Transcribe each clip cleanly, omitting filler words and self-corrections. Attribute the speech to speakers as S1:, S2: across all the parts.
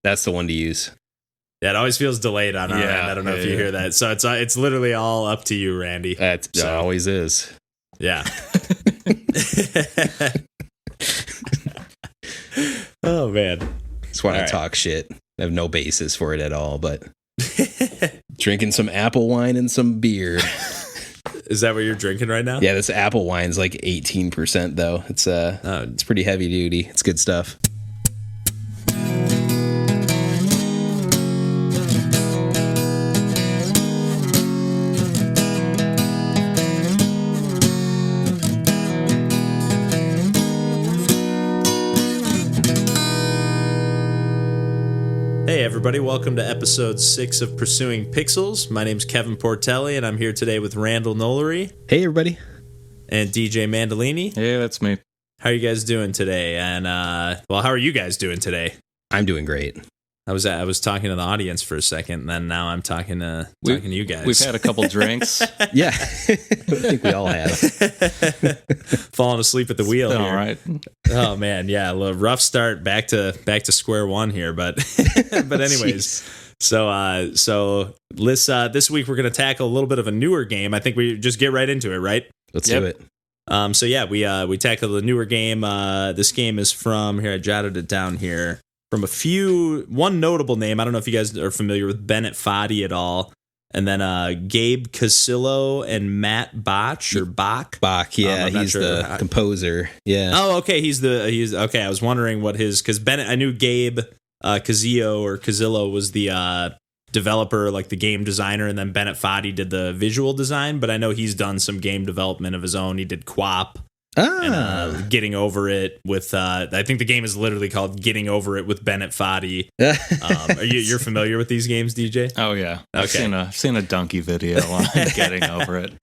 S1: That's the one to use.
S2: Yeah, it always feels delayed on our end. I don't know if you hear that. So it's literally all up to you, Randy.
S1: It always is.
S2: Yeah. Oh, man.
S1: Just want to talk shit. I have no basis for it at all, but drinking some apple wine and some beer.
S2: Is that what you're drinking right now?
S1: Yeah, this apple wine's like 18% though. It's pretty heavy duty. It's good stuff.
S2: Hey everybody, welcome to episode 6 of Pursuing Pixels. My name's Kevin Portelli, and I'm here today with Randall Nolery.
S1: Hey everybody.
S2: And DJ Mandolini.
S3: Hey, that's me.
S2: How are you guys doing today? And, how are you guys doing today?
S1: I'm doing great.
S2: I was talking to the audience for a second, and then now I'm talking to you guys.
S3: We've had a couple drinks.
S1: Yeah, I think we all have.
S2: Falling asleep at the wheel here.
S3: All right.
S2: Oh man, yeah, a little rough start. Back to square one here, but anyways. Jeez. So this week we're gonna tackle a little bit of a newer game. I think we just get right into it, right?
S1: Let's do it.
S2: So yeah, we tackled the newer game. This game is from here. I jotted it down here. From one notable name. I don't know if you guys are familiar with Bennet Foddy at all. And then Gabe Cuzillo and Matt Boch or Boch.
S1: Boch, yeah, he's the composer. Yeah.
S2: Oh, okay. He's okay. I was wondering what because Bennett. I knew Gabe Cuzillo was the developer, like the game designer, and then Bennet Foddy did the visual design. But I know he's done some game development of his own. He did QWOP. And Getting Over It with I think the game is literally called Getting Over It with Bennet Foddy. You're familiar with these games, DJ?
S3: Oh yeah.
S2: Okay.
S3: I've seen a donkey video on Getting Over It.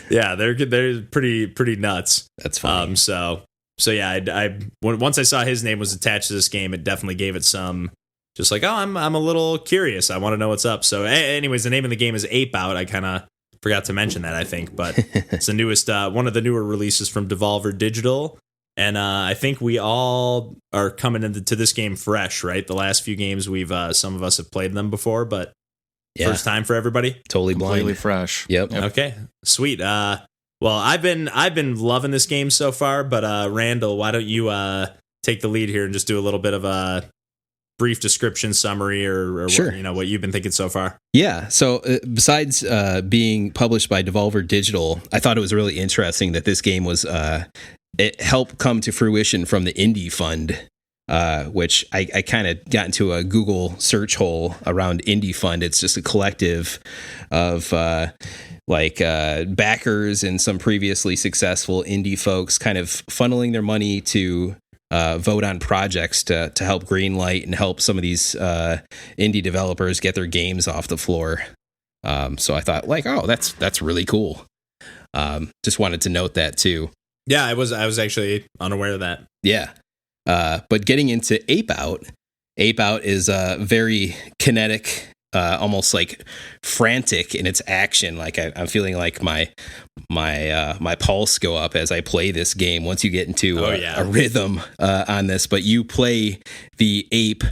S2: Yeah, they're pretty nuts.
S1: That's funny.
S2: So yeah, once I saw his name was attached to this game, it definitely gave it some just like, oh, I'm a little curious. I want to know what's up. So anyways, the name of the game is Ape Out. I kind of forgot to mention that, I think, but it's the newest, one of the newer releases from Devolver Digital, and I think we all are coming into this game fresh, right? The last few games some of us have played them before, but first time for everybody.
S1: Totally blind,
S3: completely fresh.
S1: Yep.
S2: Okay, sweet. Well, I've been loving this game so far, but Randall, why don't you take the lead here and just do a little bit of a brief description summary or
S1: sure.
S2: What you've been thinking so far.
S1: Yeah. So besides being published by Devolver Digital, I thought it was really interesting that this game was it helped come to fruition from the Indie Fund, which I kind of got into a Google search hole around Indie Fund. It's just a collective of backers and some previously successful indie folks kind of funneling their money to vote on projects to help greenlight and help some of these indie developers get their games off the floor. So I thought, that's really cool. Just wanted to note that too.
S2: Yeah, I was actually unaware of that.
S1: Yeah. But getting into Ape Out is very kinetic, almost like frantic in its action. Like I'm feeling like my pulse go up as I play this game once you get into a rhythm on this. But you play the ape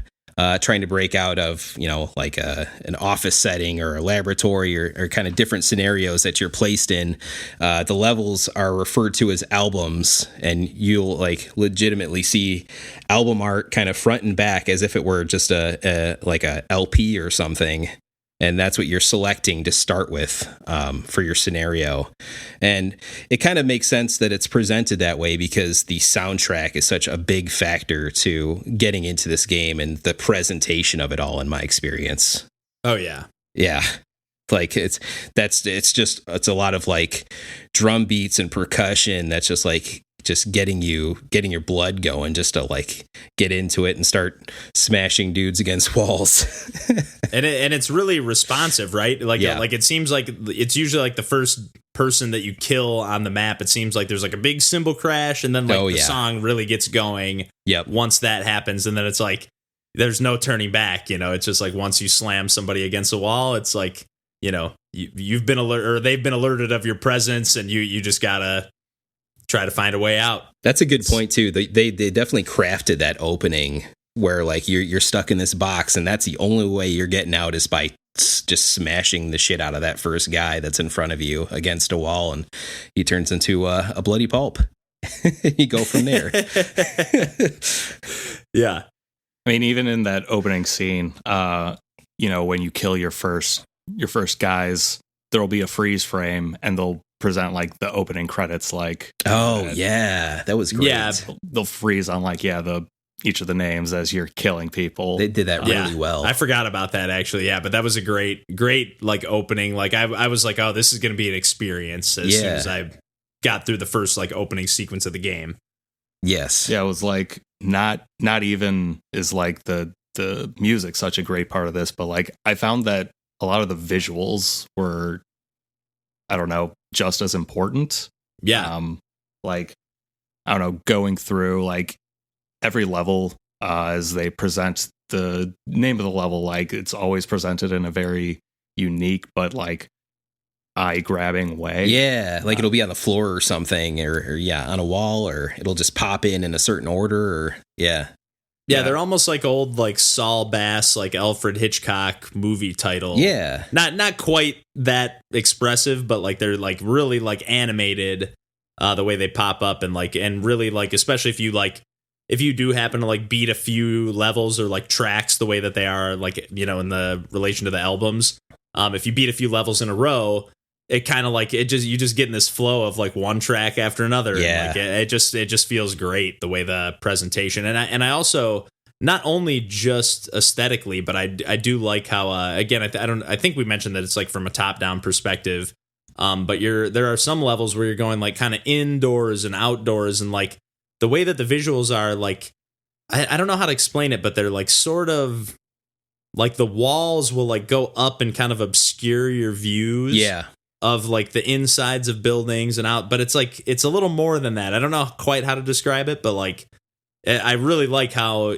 S1: trying to break out of, an office setting or a laboratory or kind of different scenarios that you're placed in. The levels are referred to as albums, and you'll legitimately see album art kind of front and back as if it were just a LP or something. And that's what you're selecting to start with for your scenario. And it kind of makes sense that it's presented that way because the soundtrack is such a big factor to getting into this game and the presentation of it all, in my experience.
S2: Oh, yeah.
S1: Yeah. It's a lot of drum beats and percussion that's just getting your blood going just to get into it and start smashing dudes against walls.
S2: and it's really responsive, right? It seems like it's usually the first person that you kill on the map. It seems like there's a big cymbal crash, and then the song really gets going.
S1: Yep.
S2: Once that happens, and then it's there's no turning back. It's just once you slam somebody against a wall, it's you've been alert, or they've been alerted of your presence, and you just gotta try to find a way out.
S1: That's a good point too. They definitely crafted that opening where like you're stuck in this box, and that's the only way you're getting out is by just smashing the shit out of that first guy that's in front of you against a wall, and he turns into a bloody pulp. You go from there.
S2: Yeah.
S3: I mean, even in that opening scene, when you kill your first guys, there'll be a freeze frame and they'll present like the opening credits, like
S1: yeah, that was great.
S2: Yeah,
S3: they'll freeze on like each of the names as you're killing people.
S1: They did that really well.
S2: I forgot about that actually. Yeah, but that was a great like opening. Like I was like, oh, this is going to be an experience as soon as I got through the first like opening sequence of the game.
S1: Yes.
S3: Yeah, it was like not even is like the music such a great part of this, but like I found that a lot of the visuals were, I don't know, just as important.
S2: Yeah.
S3: Like, I don't know, going through like every level as they present the name of the level, like it's always presented in a very unique but like eye-grabbing way.
S1: Yeah, like it'll be on the floor or something, or on a wall, or it'll just pop in a certain order, or yeah,
S2: they're almost like old like Saul Bass, like Alfred Hitchcock movie title.
S1: Yeah,
S2: not quite that expressive, but like they're like really like animated, the way they pop up, and really like, especially if you do happen to like beat a few levels or like tracks the way that they are, like, in the relation to the albums. If you beat a few levels in a row, it kind of like you just get in this flow of like one track after another.
S1: Yeah.
S2: And like it just feels great the way the presentation. And I also, not only just aesthetically, but I do like how, again, I think we mentioned that it's like from a top down perspective. But there are some levels where you're going like kind of indoors and outdoors, and like the way that the visuals are, like, I don't know how to explain it, but they're like sort of like the walls will like go up and kind of obscure your views.
S1: Yeah.
S2: Of like the insides of buildings and out, but it's like it's a little more than that. I don't know quite how to describe it, but like I really like how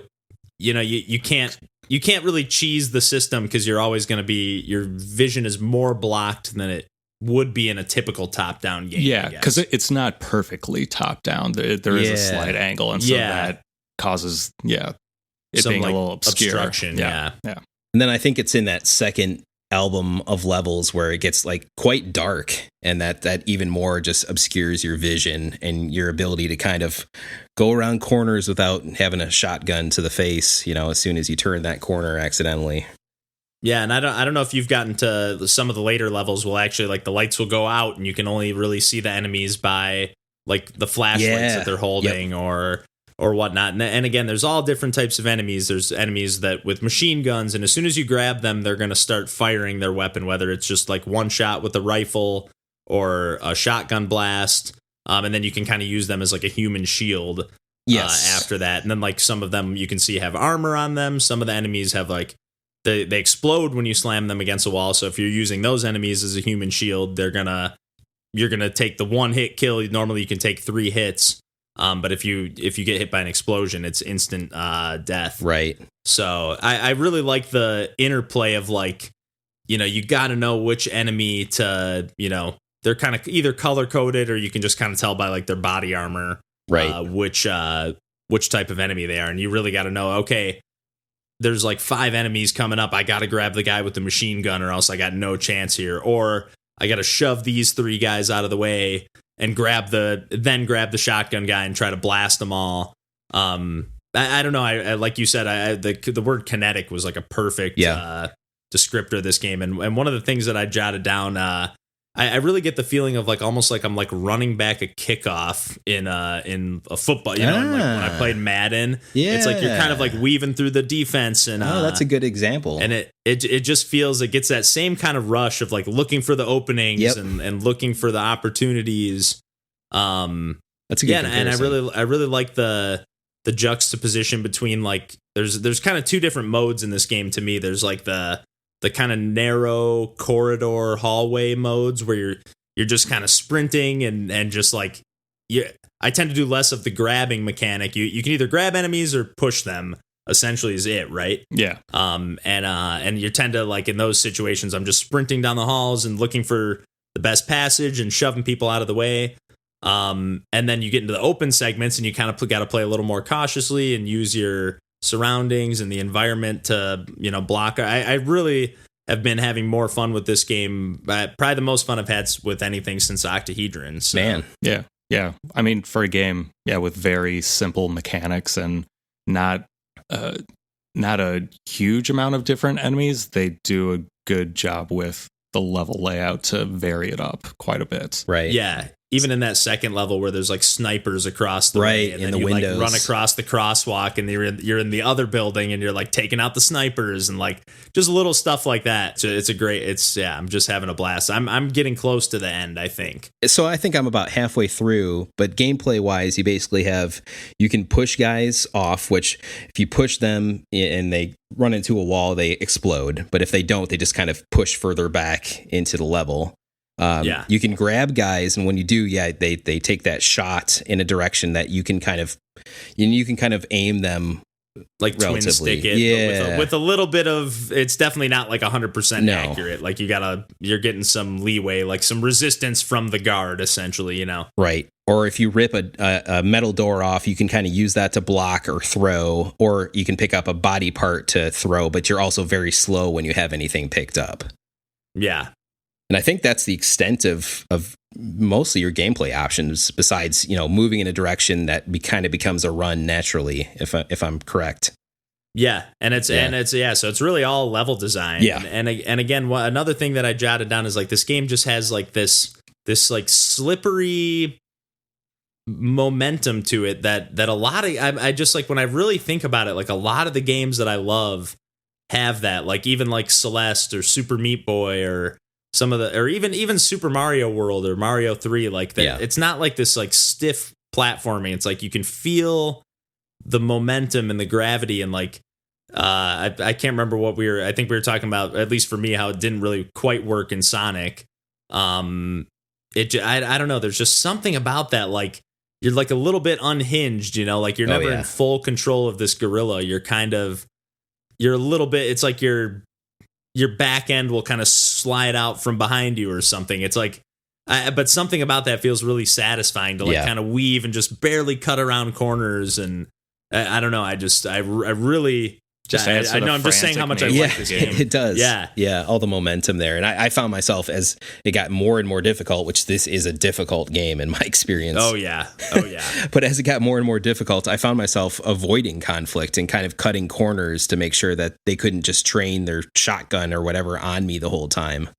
S2: you can't really cheese the system, because you're always going to be, your vision is more blocked than it would be in a typical top down game.
S3: Yeah, because it's not perfectly top down. There is a slight angle, and so that causes it
S2: some
S3: being
S2: like
S3: a little obscure.
S2: Obstruction. Yeah.
S1: And then I think it's in that second album of levels where it gets like quite dark, and that even more just obscures your vision and your ability to kind of go around corners without having a shotgun to the face, as soon as you turn that corner accidentally.
S2: Yeah, and I don't know if you've gotten to some of the later levels, will actually like the lights will go out and you can only really see the enemies by like the flashlights that they're holding or whatnot. And again, there's all different types of enemies. There's enemies that with machine guns, and as soon as you grab them, they're going to start firing their weapon, whether it's just like one shot with a rifle or a shotgun blast. And then you can kind of use them as like a human shield after that. And then like some of them you can see have armor on them. Some of the enemies have like, they explode when you slam them against a wall. So if you're using those enemies as a human shield, you're gonna take the one hit kill. Normally you can take 3 hits. But if you get hit by an explosion, it's instant death.
S1: Right.
S2: So I really like the interplay of like, you got to know which enemy to, they're kind of either color coded, or you can just kind of tell by like their body armor,
S1: right,
S2: which type of enemy they are. And you really got to know, okay, there's like 5 enemies coming up. I got to grab the guy with the machine gun, or else I got no chance here. Or I got to shove these 3 guys out of the way and grab the shotgun guy and try to blast them all. I don't know. I like you said, the word kinetic was like a perfect descriptor of this game. And one of the things that I jotted down, I really get the feeling of like almost like I'm like running back a kickoff in a football. Like when I played Madden, it's like you're kind of like weaving through the defense, and
S1: that's a good example.
S2: And it just feels, it gets that same kind of rush of like looking for the openings and looking for the opportunities.
S1: That's a good comparison.
S2: And I really like the juxtaposition between like there's kind of 2 different modes in this game to me. There's like the kind of narrow corridor hallway modes where you're just kind of sprinting and just like, I tend to do less of the grabbing mechanic. You can either grab enemies or push them, essentially is it, right?
S3: Yeah.
S2: And you tend to like, in those situations, I'm just sprinting down the halls and looking for the best passage and shoving people out of the way. And then you get into the open segments and you kind of got to play a little more cautiously and use your surroundings and the environment to, block. I really have been having more fun with this game. Probably the most fun I've had with anything since Octahedron. So.
S1: Man.
S3: Yeah. I mean, for a game, with very simple mechanics and not a huge amount of different enemies, they do a good job with the level layout to vary it up quite a bit.
S1: Right.
S2: Yeah. Even in that second level where there's like snipers across the way, and
S1: in
S2: then
S1: the
S2: you
S1: windows.
S2: like run across the crosswalk, and you're in the other building, and you're like taking out the snipers, and like just little stuff like that. So I'm just having a blast. I'm getting close to the end, I think.
S1: So I think I'm about halfway through, but gameplay wise, you basically you can push guys off, which if you push them and they run into a wall, they explode. But if they don't, they just kind of push further back into the level. You can grab guys, and when you do, they take that shot in a direction that you can kind of aim them
S2: like twin stick it, but with a little bit of, it's definitely not like 100% accurate. Like you're getting some leeway, like some resistance from the guard, essentially,
S1: Right. Or if you rip a metal door off, you can kind of use that to block or throw, or you can pick up a body part to throw, but you're also very slow when you have anything picked up.
S2: Yeah.
S1: And I think that's the extent of mostly your gameplay options, besides, moving in a direction that kind of becomes a run naturally, if I'm correct.
S2: Yeah, so it's really all level design.
S1: Yeah.
S2: And again, another thing that I jotted down is like this game just has like this like slippery momentum to it that a lot of I just like, when I really think about it, like a lot of the games that I love have that, like even like Celeste or Super Meat Boy or some of the, or even Super Mario World or Mario 3, like that. Yeah. It's not like this like stiff platforming. It's like you can feel the momentum and the gravity, and like I can't remember what I think we were talking about, at least for me, how it didn't really quite work in Sonic. I don't know. There's just something about that, like you're like a little bit unhinged, like you're never in full control of this gorilla. You're a little bit. It's like your back end will kind of slide out from behind you or something. It's like, but something about that feels really satisfying to like kind of weave and just barely cut around corners. And I don't know. I really I know I'm just saying how much I like this game.
S1: It does. Yeah. All the momentum there. And I found myself, as it got more and more difficult, which this is a difficult game in my experience.
S2: Oh yeah.
S1: But as it got more and more difficult, I found myself avoiding conflict and kind of cutting corners to make sure that they couldn't just train their shotgun or whatever on me the whole time. I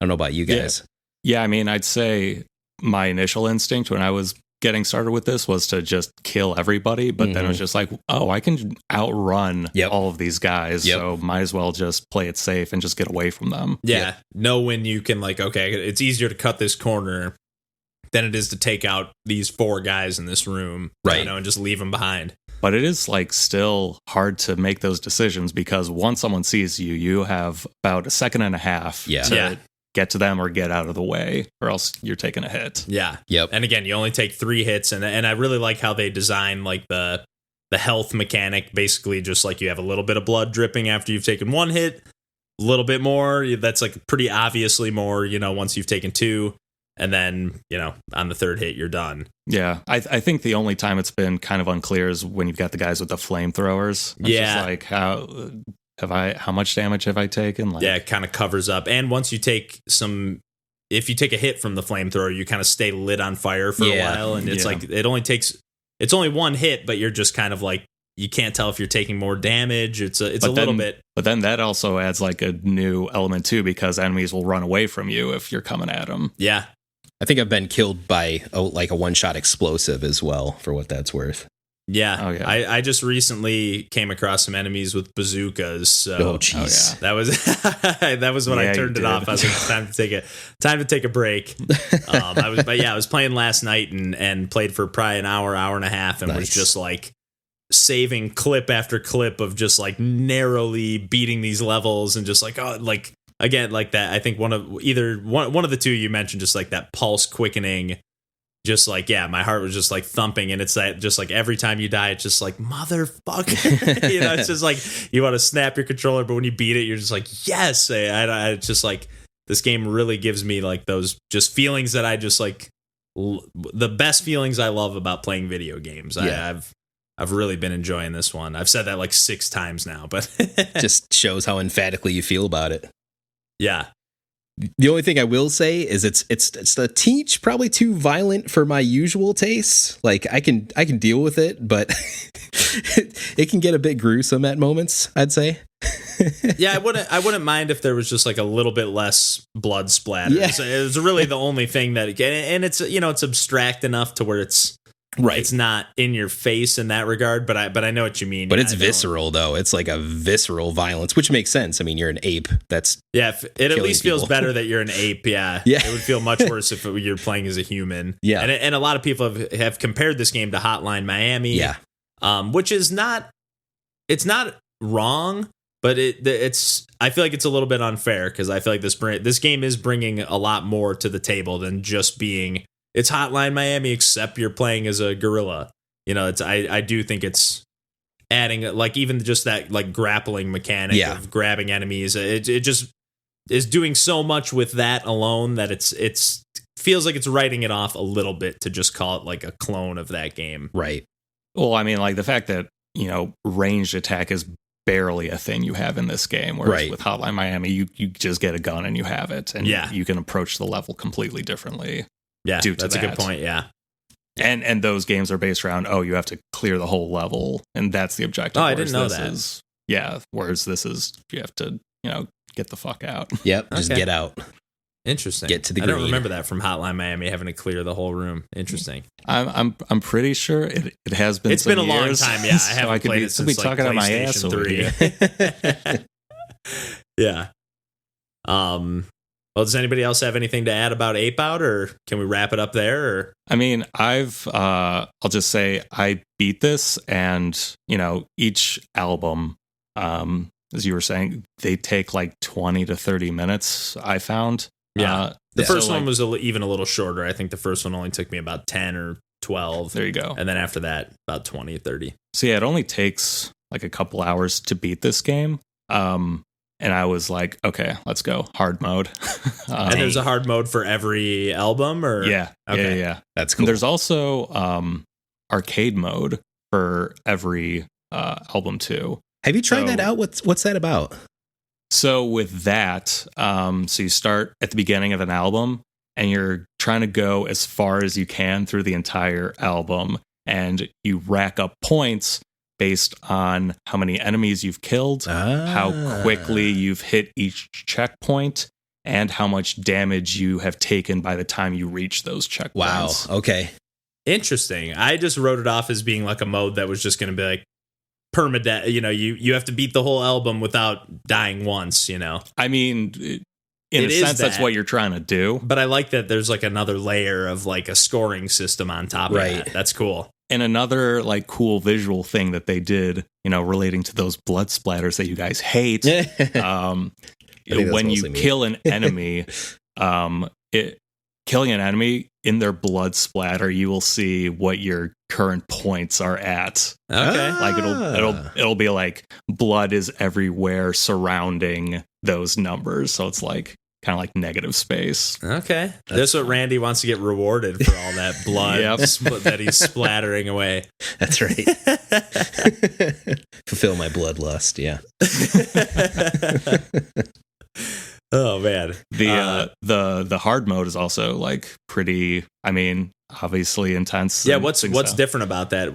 S1: don't know about you guys.
S3: Yeah. I mean, I'd say my initial instinct when I was getting started with this was to just kill everybody, but then it was just like, I can outrun all of these guys, so might as well just play it safe and just get away from them.
S2: Know when you can, like, okay, it's easier to cut this corner than it is to take out these 4 guys in this room, right? And just leave them behind.
S3: But it is like still hard to make those decisions, because once someone sees you, you have about a second and a half to get to them or get out of the way, or else you're taking a hit.
S2: Yeah. Yep. And again, you only take 3 hits, and I really like how they design like the health mechanic. Basically, just like you have a little bit of blood dripping after you've taken 1 hit, a little bit more. That's like pretty obviously more, once you've taken 2, and then on the 3rd hit you're done.
S3: Yeah, I think the only time it's been kind of unclear is when you've got the guys with the flamethrowers. It's just like how much damage have I taken? Like,
S2: it kind of covers up. And once you take if you take a hit from the flamethrower, you kind of stay lit on fire for a while. And it's like, it's only 1 hit, but you're just kind of like, you can't tell if you're taking more damage. It's a little bit.
S3: But then that also adds like a new element too, because enemies will run away from you if you're coming at them.
S2: Yeah.
S1: I think I've been killed by a 1-shot explosive as well, for what that's worth.
S2: Yeah. Oh, yeah. I just recently came across some enemies with bazookas. So
S1: jeez.
S2: That was when I turned it off. I was like, time to take a break. I was playing last night and played for probably an hour and a half, and was just like saving clip after clip of just like narrowly beating these levels, and just like, again, like that. I think one of the 2 you mentioned, just like that pulse quickening. Just like, my heart was just like thumping, and it's that just like every time you die, it's just like, motherfucker. It's just like you want to snap your controller, but when you beat it, you're just like, yes. It's just like, this game really gives me like those just feelings that I just like, the best feelings I love about playing video games. I've really been enjoying this one. I've said that like 6 times now, but
S1: Just shows how emphatically you feel about it.
S2: yeah.
S1: The only thing I will say is it's a teach probably too violent for my usual tastes. Like I can deal with it, but it can get a bit gruesome at moments, I'd say.
S2: Yeah, I wouldn't mind if there was just like a little bit less blood splatter.
S1: Yeah.
S2: It's really the only thing that, and it's, you know, it's abstract enough to where it's not in your face in that regard, but I know what you mean.
S1: But it's visceral though. It's like a visceral violence, which makes sense. I mean, you're an ape. That's
S2: it at least feels
S1: people.
S2: better that you're an ape. Yeah. It would feel much worse if you're playing as a human.
S1: Yeah.
S2: And a lot of people have compared this game to Hotline Miami.
S1: Yeah.
S2: Which is not wrong, but it's I feel like it's a little bit unfair because I feel like this game is bringing a lot more to the table than just being it's Hotline Miami, except you're playing as a gorilla. You know, I do think it's adding like even just that like grappling mechanic of grabbing enemies. It just is doing so much with that alone that it's feels like it's writing it off a little bit to just call it like a clone of that game.
S1: Right.
S3: Well, I mean, like the fact that, you know, ranged attack is barely a thing you have in this game. Whereas with Hotline Miami, you just get a gun and you have it. And you can approach the level completely differently.
S2: Yeah, that's a good point. Yeah.
S3: And those games are based around, you have to clear the whole level. And that's the objective.
S2: Oh, I didn't know that.
S3: Whereas this is, you have to, you know, get the fuck out.
S1: Yep. Just get out.
S2: Interesting.
S1: Get to the
S2: I
S1: green.
S2: don't remember that from Hotline Miami having to clear the whole room. Interesting.
S3: I'm pretty sure it has been.
S2: It's been a
S3: years,
S2: long time. Yeah, I haven't played it since like
S3: talking on my ass
S2: PlayStation 3. Yeah. Well, does anybody else have anything to add about Ape Out, or can we wrap it up there? Or
S3: I mean, I'll just say I beat this, and you know, each album, as you were saying, they take like 20 to 30 minutes. I found.
S2: Yeah, the first one was even a little shorter. I think the first one only took me about 10 or 12.
S3: There you go.
S2: And then after that, about 20 or 30.
S3: So yeah, it only takes like a couple hours to beat this game. And I was like, okay, let's go hard mode.
S2: And there's a hard mode for every album, or
S3: yeah,
S1: that's cool.
S3: And there's also arcade mode for every album too.
S1: Have you tried that out? What's that about?
S3: So with that, so you start at the beginning of an album and you're trying to go as far as you can through the entire album, and you rack up points based on how many enemies you've killed, how quickly you've hit each checkpoint, and how much damage you have taken by the time you reach those checkpoints.
S1: Wow. Okay.
S2: Interesting. I just wrote it off as being like a mode that was just going to be like permadeath. You know, you have to beat the whole album without dying once, you know?
S3: I mean, in a sense, that's what you're trying to do.
S2: But I like that there's like another layer of like a scoring system on top of that. That's cool.
S3: And another like cool visual thing that they did, you know, relating to those blood splatters that you guys hate. When you kill an enemy, killing an enemy in their blood splatter, you will see what your current points are at.
S2: Okay.
S3: Like it'll be like blood is everywhere surrounding those numbers. So it's like kind of like negative space.
S2: Okay. That's what Randy wants to get rewarded for all that blood that he's splattering away.
S1: That's right. Fulfill my bloodlust. Yeah.
S2: Oh man.
S3: The hard mode is also like pretty, I mean, obviously intense.
S2: Yeah, what's different about that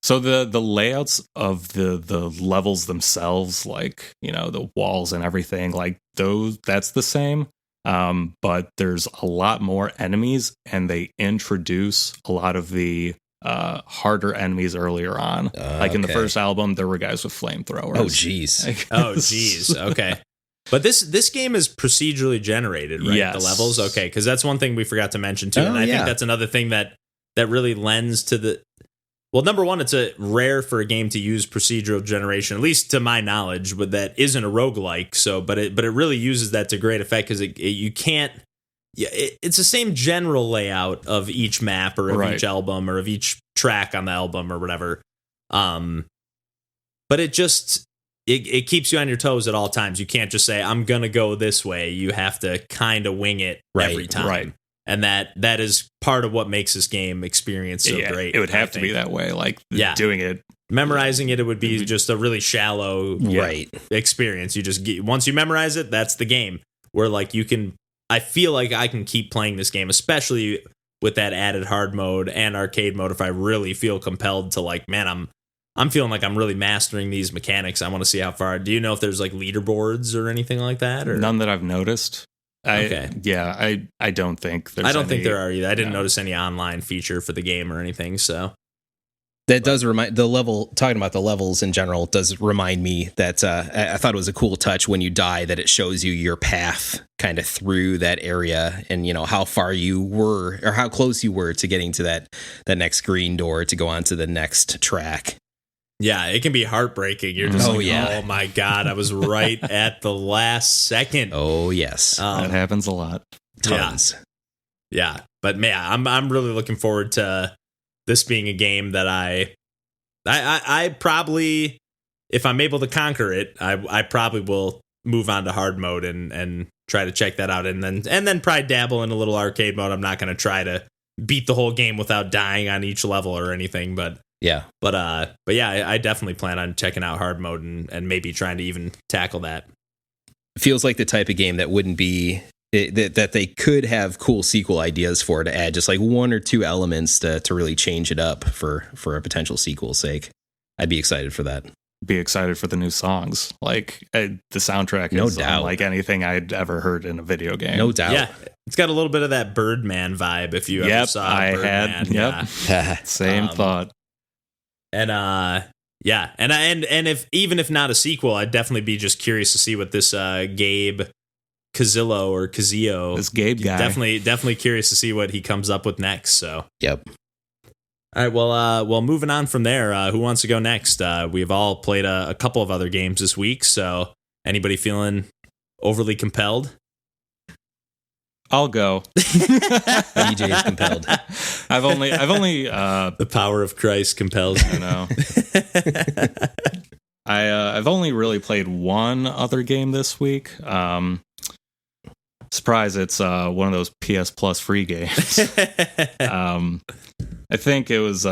S3: so the layouts of the levels themselves, like, you know, the walls and everything, like that's the same. But there's a lot more enemies, and they introduce a lot of the harder enemies earlier on. Like in the first album, there were guys with flamethrowers.
S1: Oh geez.
S2: Okay. But this game is procedurally generated, right?
S3: Yes.
S2: The levels? Okay, because that's one thing we forgot to mention too. And I think that's another thing that really lends to the... Well, number one, it's a rare for a game to use procedural generation, at least to my knowledge, but that isn't a roguelike. So, but it really uses that to great effect, because you can't... It's the same general layout of each map or of each album or of each track on the album or whatever. But it just... It keeps you on your toes at all times. You can't just say, I'm going to go this way. You have to kind of wing it every time.
S3: Right.
S2: And that is part of what makes this game experience so great.
S3: It would have to be that way. Like doing it
S2: memorizing it would be just a really shallow
S1: Right.
S2: experience. You just get, once you memorize it, that's the game. Where like I feel like I can keep playing this game, especially with that added hard mode and arcade mode. If I really feel compelled to like, man, I'm feeling like I'm really mastering these mechanics. I want to see how far. Do you know if there's like leaderboards or anything like that? Or?
S3: None that I've noticed. I don't think there's
S2: I don't think there are either. I didn't notice any online feature for the game or anything. So
S1: that does remind talking about the levels in general does remind me that I thought it was a cool touch when you die that it shows you your path kind of through that area and how far you were or how close you were to getting to that next green door to go on to the next track.
S2: Yeah, it can be heartbreaking. You're just oh my God, I was right at the last second.
S1: Oh, yes.
S3: That happens a lot.
S1: Tons.
S2: Yeah. But man, I'm really looking forward to this being a game that I probably, if I'm able to conquer it, I probably will move on to hard mode and try to check that out and then probably dabble in a little arcade mode. I'm not going to try to beat the whole game without dying on each level or anything, but yeah, I definitely plan on checking out hard mode and maybe trying to even tackle that.
S1: Feels like the type of game that wouldn't be that they could have cool sequel ideas for to add just like one or two elements to really change it up for a potential sequel's sake. I'd be excited for that.
S3: Be excited for the new songs. Like the soundtrack is unlike anything I'd ever heard in a video game.
S1: No doubt.
S2: Yeah, it's got a little bit of that Birdman vibe. If you ever saw Birdman.
S3: Same thought.
S2: And if not a sequel, I'd definitely be just curious to see what this Gabe Cuzillo or Cuzillo,
S3: this Gabe guy,
S2: definitely curious to see what he comes up with next. So
S1: yep.
S2: All right, well, moving on from there, who wants to go next? We've all played a couple of other games this week, so anybody feeling overly compelled?
S3: I'll go.
S1: DJ is compelled.
S3: I've only
S2: the power of Christ compels you.
S3: I've only really played one other game this week. Surprise! It's one of those PS Plus free games. I think it was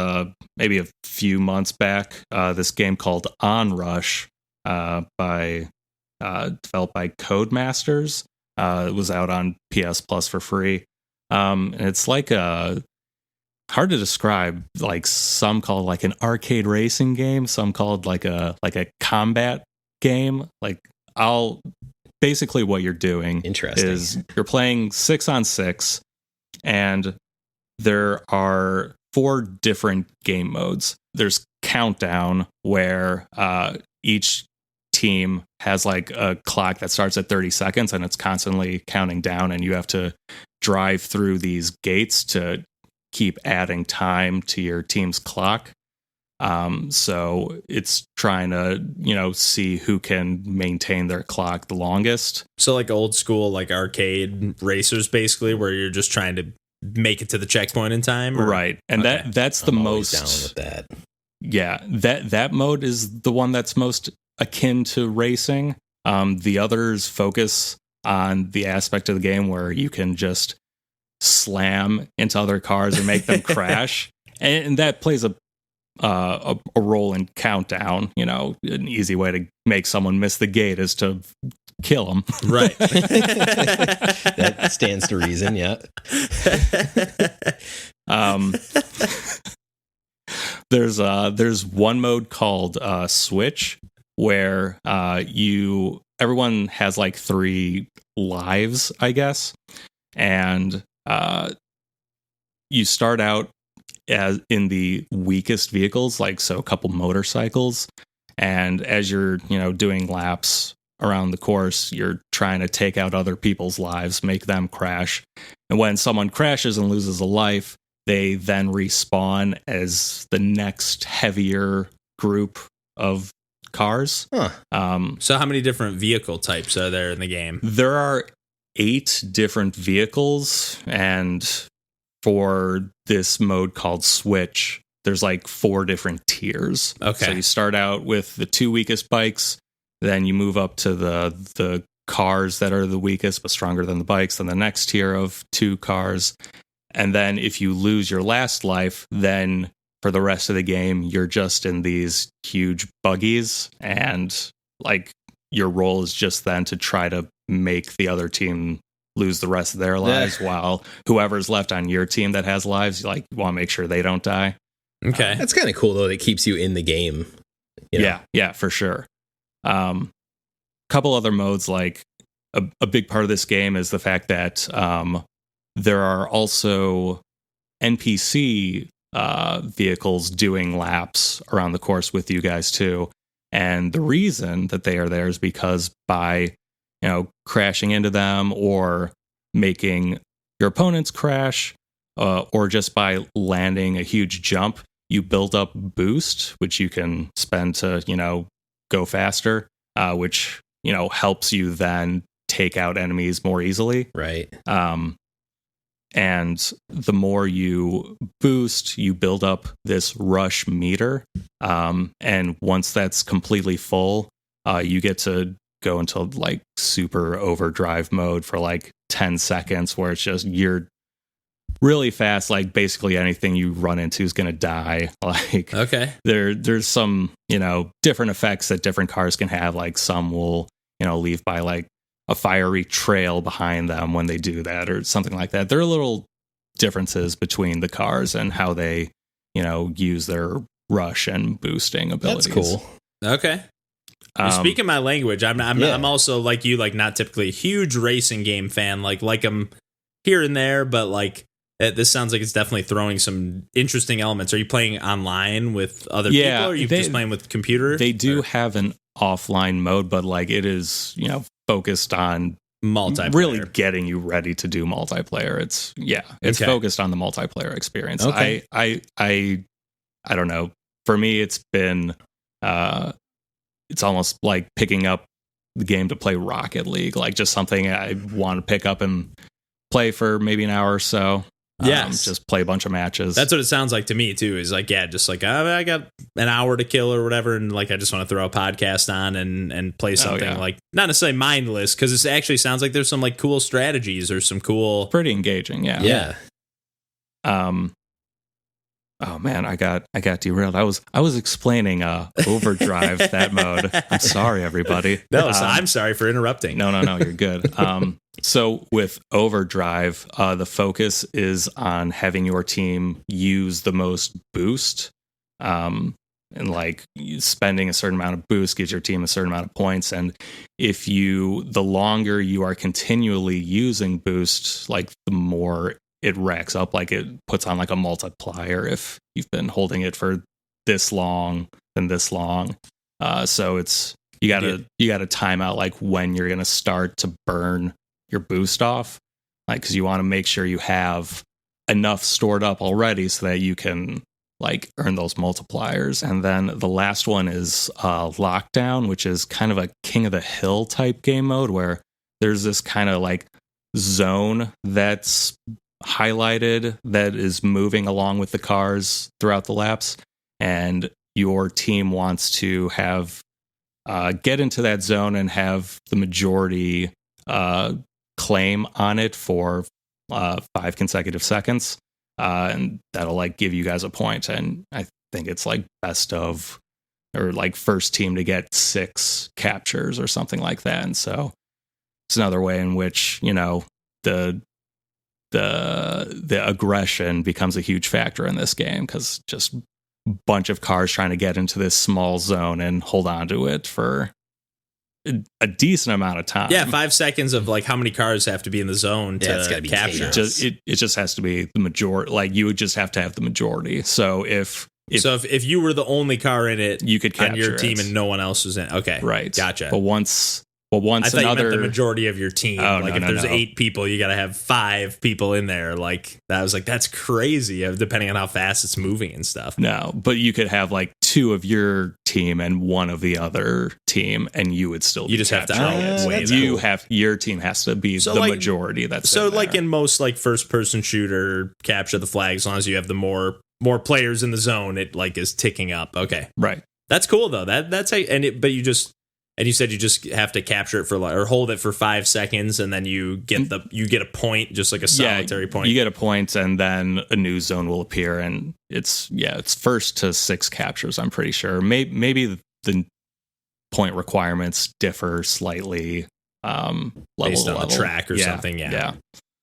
S3: maybe a few months back. This game called Onrush, developed by Codemasters. It was out on PS Plus for free. And it's like hard to describe. Like some call it like an arcade racing game. Some called like a combat game. Like basically what you're doing is you're playing 6-on-6, and there are 4 different game modes. There's Countdown, where each team has like a clock that starts at 30 seconds and it's constantly counting down, and you have to drive through these gates to keep adding time to your team's clock. So it's trying to, see who can maintain their clock the longest.
S2: So like old school, like arcade racers, basically, where you're just trying to make it to the checkpoint in time.
S3: Right. And that's the most
S1: down with that.
S3: Yeah. That mode is the one that's most akin to racing. The others focus on the aspect of the game where you can just slam into other cars and make them crash. And that plays a role in Countdown. An easy way to make someone miss the gate is to kill them.
S2: Right.
S1: That stands to reason. Yeah.
S3: There's one mode called Switch, where everyone has like 3 lives, I guess, and you start out as in the weakest vehicles, like a couple motorcycles, and as you're doing laps around the course, you're trying to take out other people's lives, make them crash, and when someone crashes and loses a life, they then respawn as the next heavier group of cars.
S2: So how many different vehicle types are there in the game?
S3: There are 8 different vehicles, and for this mode called Switch, there's like 4 different tiers.
S2: Okay.
S3: So you start out with the 2 weakest bikes, then you move up to the cars that are the weakest but stronger than the bikes, then the next tier of 2 cars. And then if you lose your last life, then for the rest of the game, you're just in these huge buggies, and like your role is just then to try to make the other team lose the rest of their lives, while whoever's left on your team that has lives, like, you want to make sure they don't die.
S2: Okay.
S1: That's kind of cool, though. It keeps you in the game. You know?
S3: Yeah, for sure. Couple other modes, like a big part of this game is the fact that there are also NPC vehicles doing laps around the course with you guys too. And the reason that they are there is because by, crashing into them or making your opponents crash, or just by landing a huge jump, you build up boost, which you can spend to, go faster, which, helps you then take out enemies more easily.
S1: Right.
S3: And the more you boost, you build up this rush meter. And once that's completely full, you get to go into like super overdrive mode for like 10 seconds, where it's just you're really fast. Like basically anything you run into is going to die. Like,
S2: okay,
S3: there's some, different effects that different cars can have. Like some will, leave by like a fiery trail behind them when they do that, or something like that. There are little differences between the cars and how they, use their rush and boosting abilities.
S1: That's cool.
S2: Okay. Speaking my language, I'm also like you, like not typically a huge racing game fan. Like I'm here and there, but like this sounds like it's definitely throwing some interesting elements. Are you playing online with other people, or are you just playing with computer?
S3: They do have an offline mode, but like it is, focused on
S2: multiplayer,
S3: really getting you ready to do multiplayer. It's focused on the multiplayer experience.
S1: Okay.
S3: I don't know. For me, it's been it's almost like picking up the game to play Rocket League, like just something I want to pick up and play for maybe an hour or so. Just play a bunch of matches.
S2: That's what it sounds like to me too, is like, just like I got an hour to kill or whatever, and like I just want to throw a podcast on and play something like not necessarily mindless, because it actually sounds like there's some like cool strategies or some cool,
S3: pretty engaging. Yeah. Oh man, I got derailed. I was explaining Overdrive, that mode. I'm sorry, everybody.
S2: No, I'm sorry for interrupting.
S3: No, you're good. So with Overdrive, the focus is on having your team use the most boost. And like spending a certain amount of boost gives your team a certain amount of points. And the longer you are continually using boost, like the more it racks up, like it puts on like a multiplier if you've been holding it for this long and this long. So it's you gotta time out like when you're gonna start to burn your boost off, like because you want to make sure you have enough stored up already so that you can like earn those multipliers. And then the last one is Lockdown, which is kind of a King of the Hill type game mode where there's this kind of like zone that's highlighted that is moving along with the cars throughout the laps, and your team wants to have get into that zone and have the majority claim on it for 5 consecutive seconds, and that'll like give you guys a point. And I think it's like best of, or like first team to get 6 captures or something like that. And so it's another way in which the aggression becomes a huge factor in this game, because just a bunch of cars trying to get into this small zone and hold on to it for a decent amount of time.
S2: 5 seconds of like how many cars have to be in the zone to capture.
S3: It just has to be the majority. Like you would just have to have the majority. So if
S2: you were the only car in it,
S3: you could capture
S2: on your team and no one else was in. Okay,
S3: right,
S2: gotcha.
S3: But once
S2: I thought you meant the majority of your team. If there's 8 people, you got to have 5 people in there. Like that was like, that's crazy, depending on how fast it's moving and stuff.
S3: No, but you could have like 2 of your team and 1 of the other team, and you would still. You just have to. Your team has to be the majority. That's
S2: so like in most like first person shooter capture the flag. As long as you have the more players in the zone, it like is ticking up. Okay,
S3: right.
S2: That's cool though. That's and you said you just have to capture it or hold it for 5 seconds, and then you get a point, just like a solitary point.
S3: You get a point, and then a new zone will appear, and it's first to 6 captures, I'm pretty sure. Maybe the point requirements differ slightly
S2: based on the track or something. Yeah.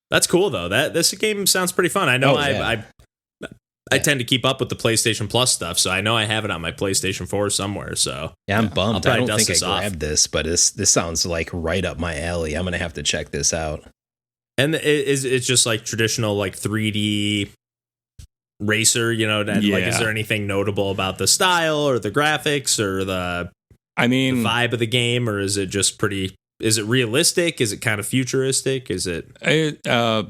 S2: That's cool though. This game sounds pretty fun. I know I tend to keep up with the PlayStation Plus stuff, so I know I have it on my PlayStation 4 somewhere. So
S1: yeah, I'm bummed. I don't think I grabbed this, but this sounds like right up my alley. I'm gonna have to check this out.
S2: And it's just like traditional like 3D racer, you know? Like, is there anything notable about the style or the graphics or the vibe of the game, or is it just pretty? Is it realistic? Is it kind of futuristic? Is it
S3: a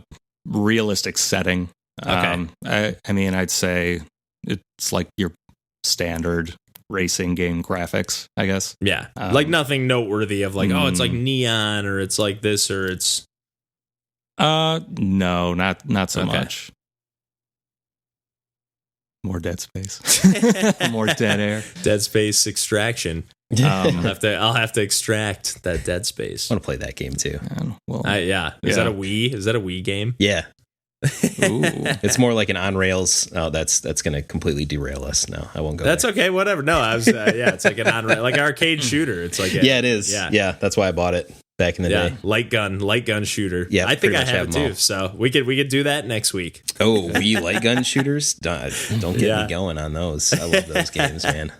S3: realistic setting?
S2: Okay.
S3: I'd say it's like your standard racing game graphics, I guess.
S2: Yeah. Like nothing noteworthy of like, it's like neon or it's like this or it's.
S3: No, not so much. More Dead Space. More Dead Air.
S2: Dead Space Extraction. I'll have to extract that Dead Space.
S1: I want to play that game too.
S2: Is that a Wii? Is that a Wii game?
S1: Yeah. Ooh. It's more like an on rails. Oh, that's going to completely derail us. No, I won't go.
S2: That's
S1: there.
S2: Okay. Whatever. No, I was. It's like an on like arcade shooter. It's like
S1: it is. Yeah, that's why I bought it back in the day.
S2: Light gun shooter.
S1: Yeah,
S2: I think I have it too. So we could do that next week.
S1: Oh, Wii light gun shooters. Don't get me going on those. I love those games, man.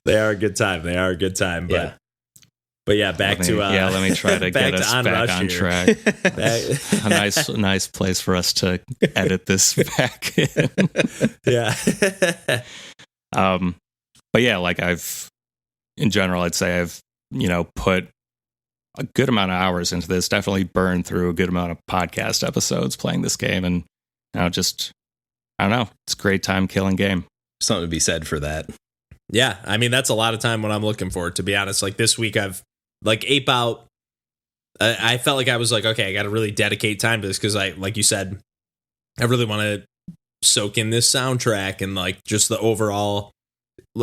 S2: They are a good time. But yeah, back to
S3: let me try to get us back on track. a nice place for us to edit this back in.
S2: Yeah.
S3: But yeah, like in general, I'd say I've put a good amount of hours into this. Definitely burned through a good amount of podcast episodes playing this game, and I don't know. It's a great time killing game.
S1: Something to be said for that.
S2: Yeah, I mean that's a lot of time when I'm looking for it. To be honest, like this week I've. Like Ape Out, I felt like I was like, okay, I got to really dedicate time to this because like you said, I really want to soak in this soundtrack and like just the overall.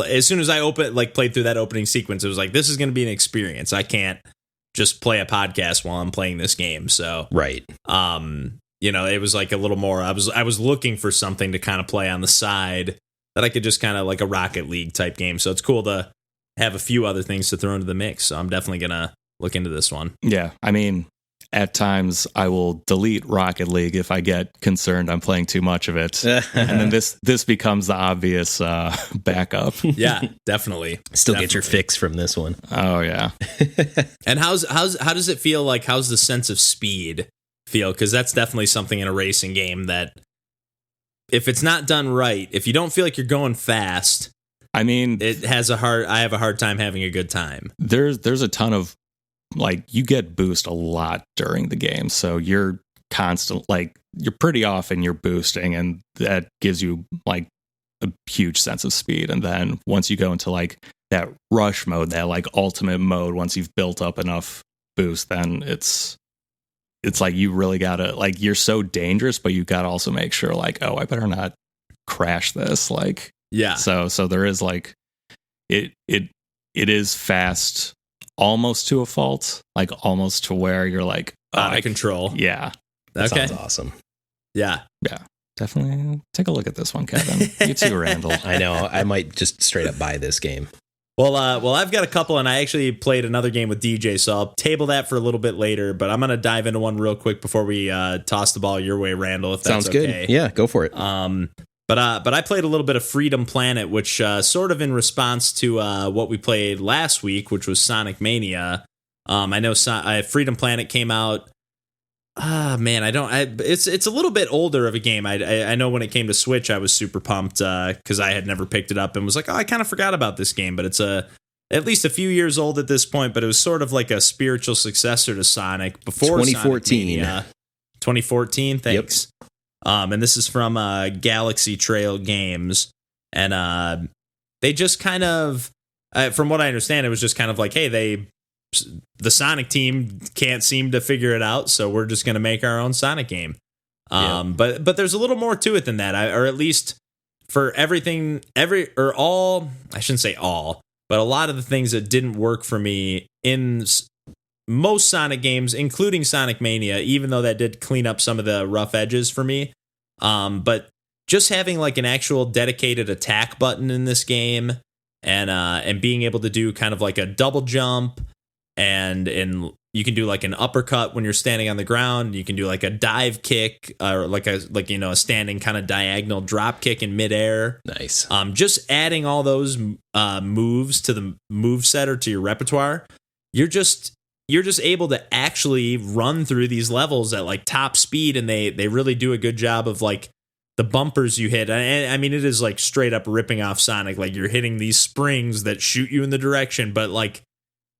S2: As soon as I played through that opening sequence, it was like, this is going to be an experience. I can't just play a podcast while I'm playing this game. So,
S1: right.
S2: It was like a little more, I was looking for something to kind of play on the side that I could just kind of like a Rocket League type game. So it's cool to have a few other things to throw into the mix. So I'm definitely going to look into this one.
S3: Yeah. I mean, at times I will delete Rocket League if I get concerned I'm playing too much of it. And then this becomes the obvious backup.
S2: Yeah, definitely.
S1: Get your fix from this one.
S3: Oh yeah.
S2: And how does it feel like? How's the sense of speed feel? Because that's definitely something in a racing game that if it's not done right, if you don't feel like you're going fast,
S3: I mean,
S2: I have a hard time having a good time.
S3: There's a ton of like you get boost a lot during the game, so you're constant you're pretty often you're boosting, and that gives you like a huge sense of speed. And then once you go into like that rush mode, that like ultimate mode, once you've built up enough boost, then it's like you really gotta like you're so dangerous, but you gotta also make sure like, oh, I better not crash this like.
S2: Yeah.
S3: So there is like it is fast almost to a fault, like almost to where you're like
S2: out of control.
S3: Yeah.
S1: That sounds awesome.
S2: Yeah.
S3: Yeah. Definitely take a look at this one, Kevin. You too, Randall.
S1: I know. I might just straight up buy this game.
S2: Well, I've got a couple, and I actually played another game with DJ, so I'll table that for a little bit later. But I'm gonna dive into one real quick before we toss the ball your way, Randall. If that's
S1: sounds good.
S2: Okay.
S1: Yeah, go for it.
S2: But I played a little bit of Freedom Planet, which sort of in response to what we played last week, which was Sonic Mania. I know Freedom Planet came out. It's a little bit older of a game. I know when it came to Switch, I was super pumped because I had never picked it up and was like, oh, I kind of forgot about this game. But it's at least a few years old at this point. But it was sort of like a spiritual successor to Sonic before
S1: 2014.
S2: 2014. Thanks. Yep. And this is from Galaxy Trail Games, and they just kind of, from what I understand, it was just kind of like, hey, the Sonic team can't seem to figure it out, so we're just going to make our own Sonic game. But there's a little more to it than that, or at least for everything, I shouldn't say all, but a lot of the things that didn't work for me in most Sonic games, including Sonic Mania, even though that did clean up some of the rough edges for me. But just having like an actual dedicated attack button in this game, and being able to do kind of like a double jump, and you can do like an uppercut when you're standing on the ground. You can do like a dive kick, or like a standing kind of diagonal drop kick in midair.
S1: Nice.
S2: Just adding all those moves to the move set or to your repertoire, you're just able to actually run through these levels at like top speed, and they really do a good job of like the bumpers you hit. I mean, it is like straight up ripping off Sonic. Like you're hitting these springs that shoot you in the direction, but like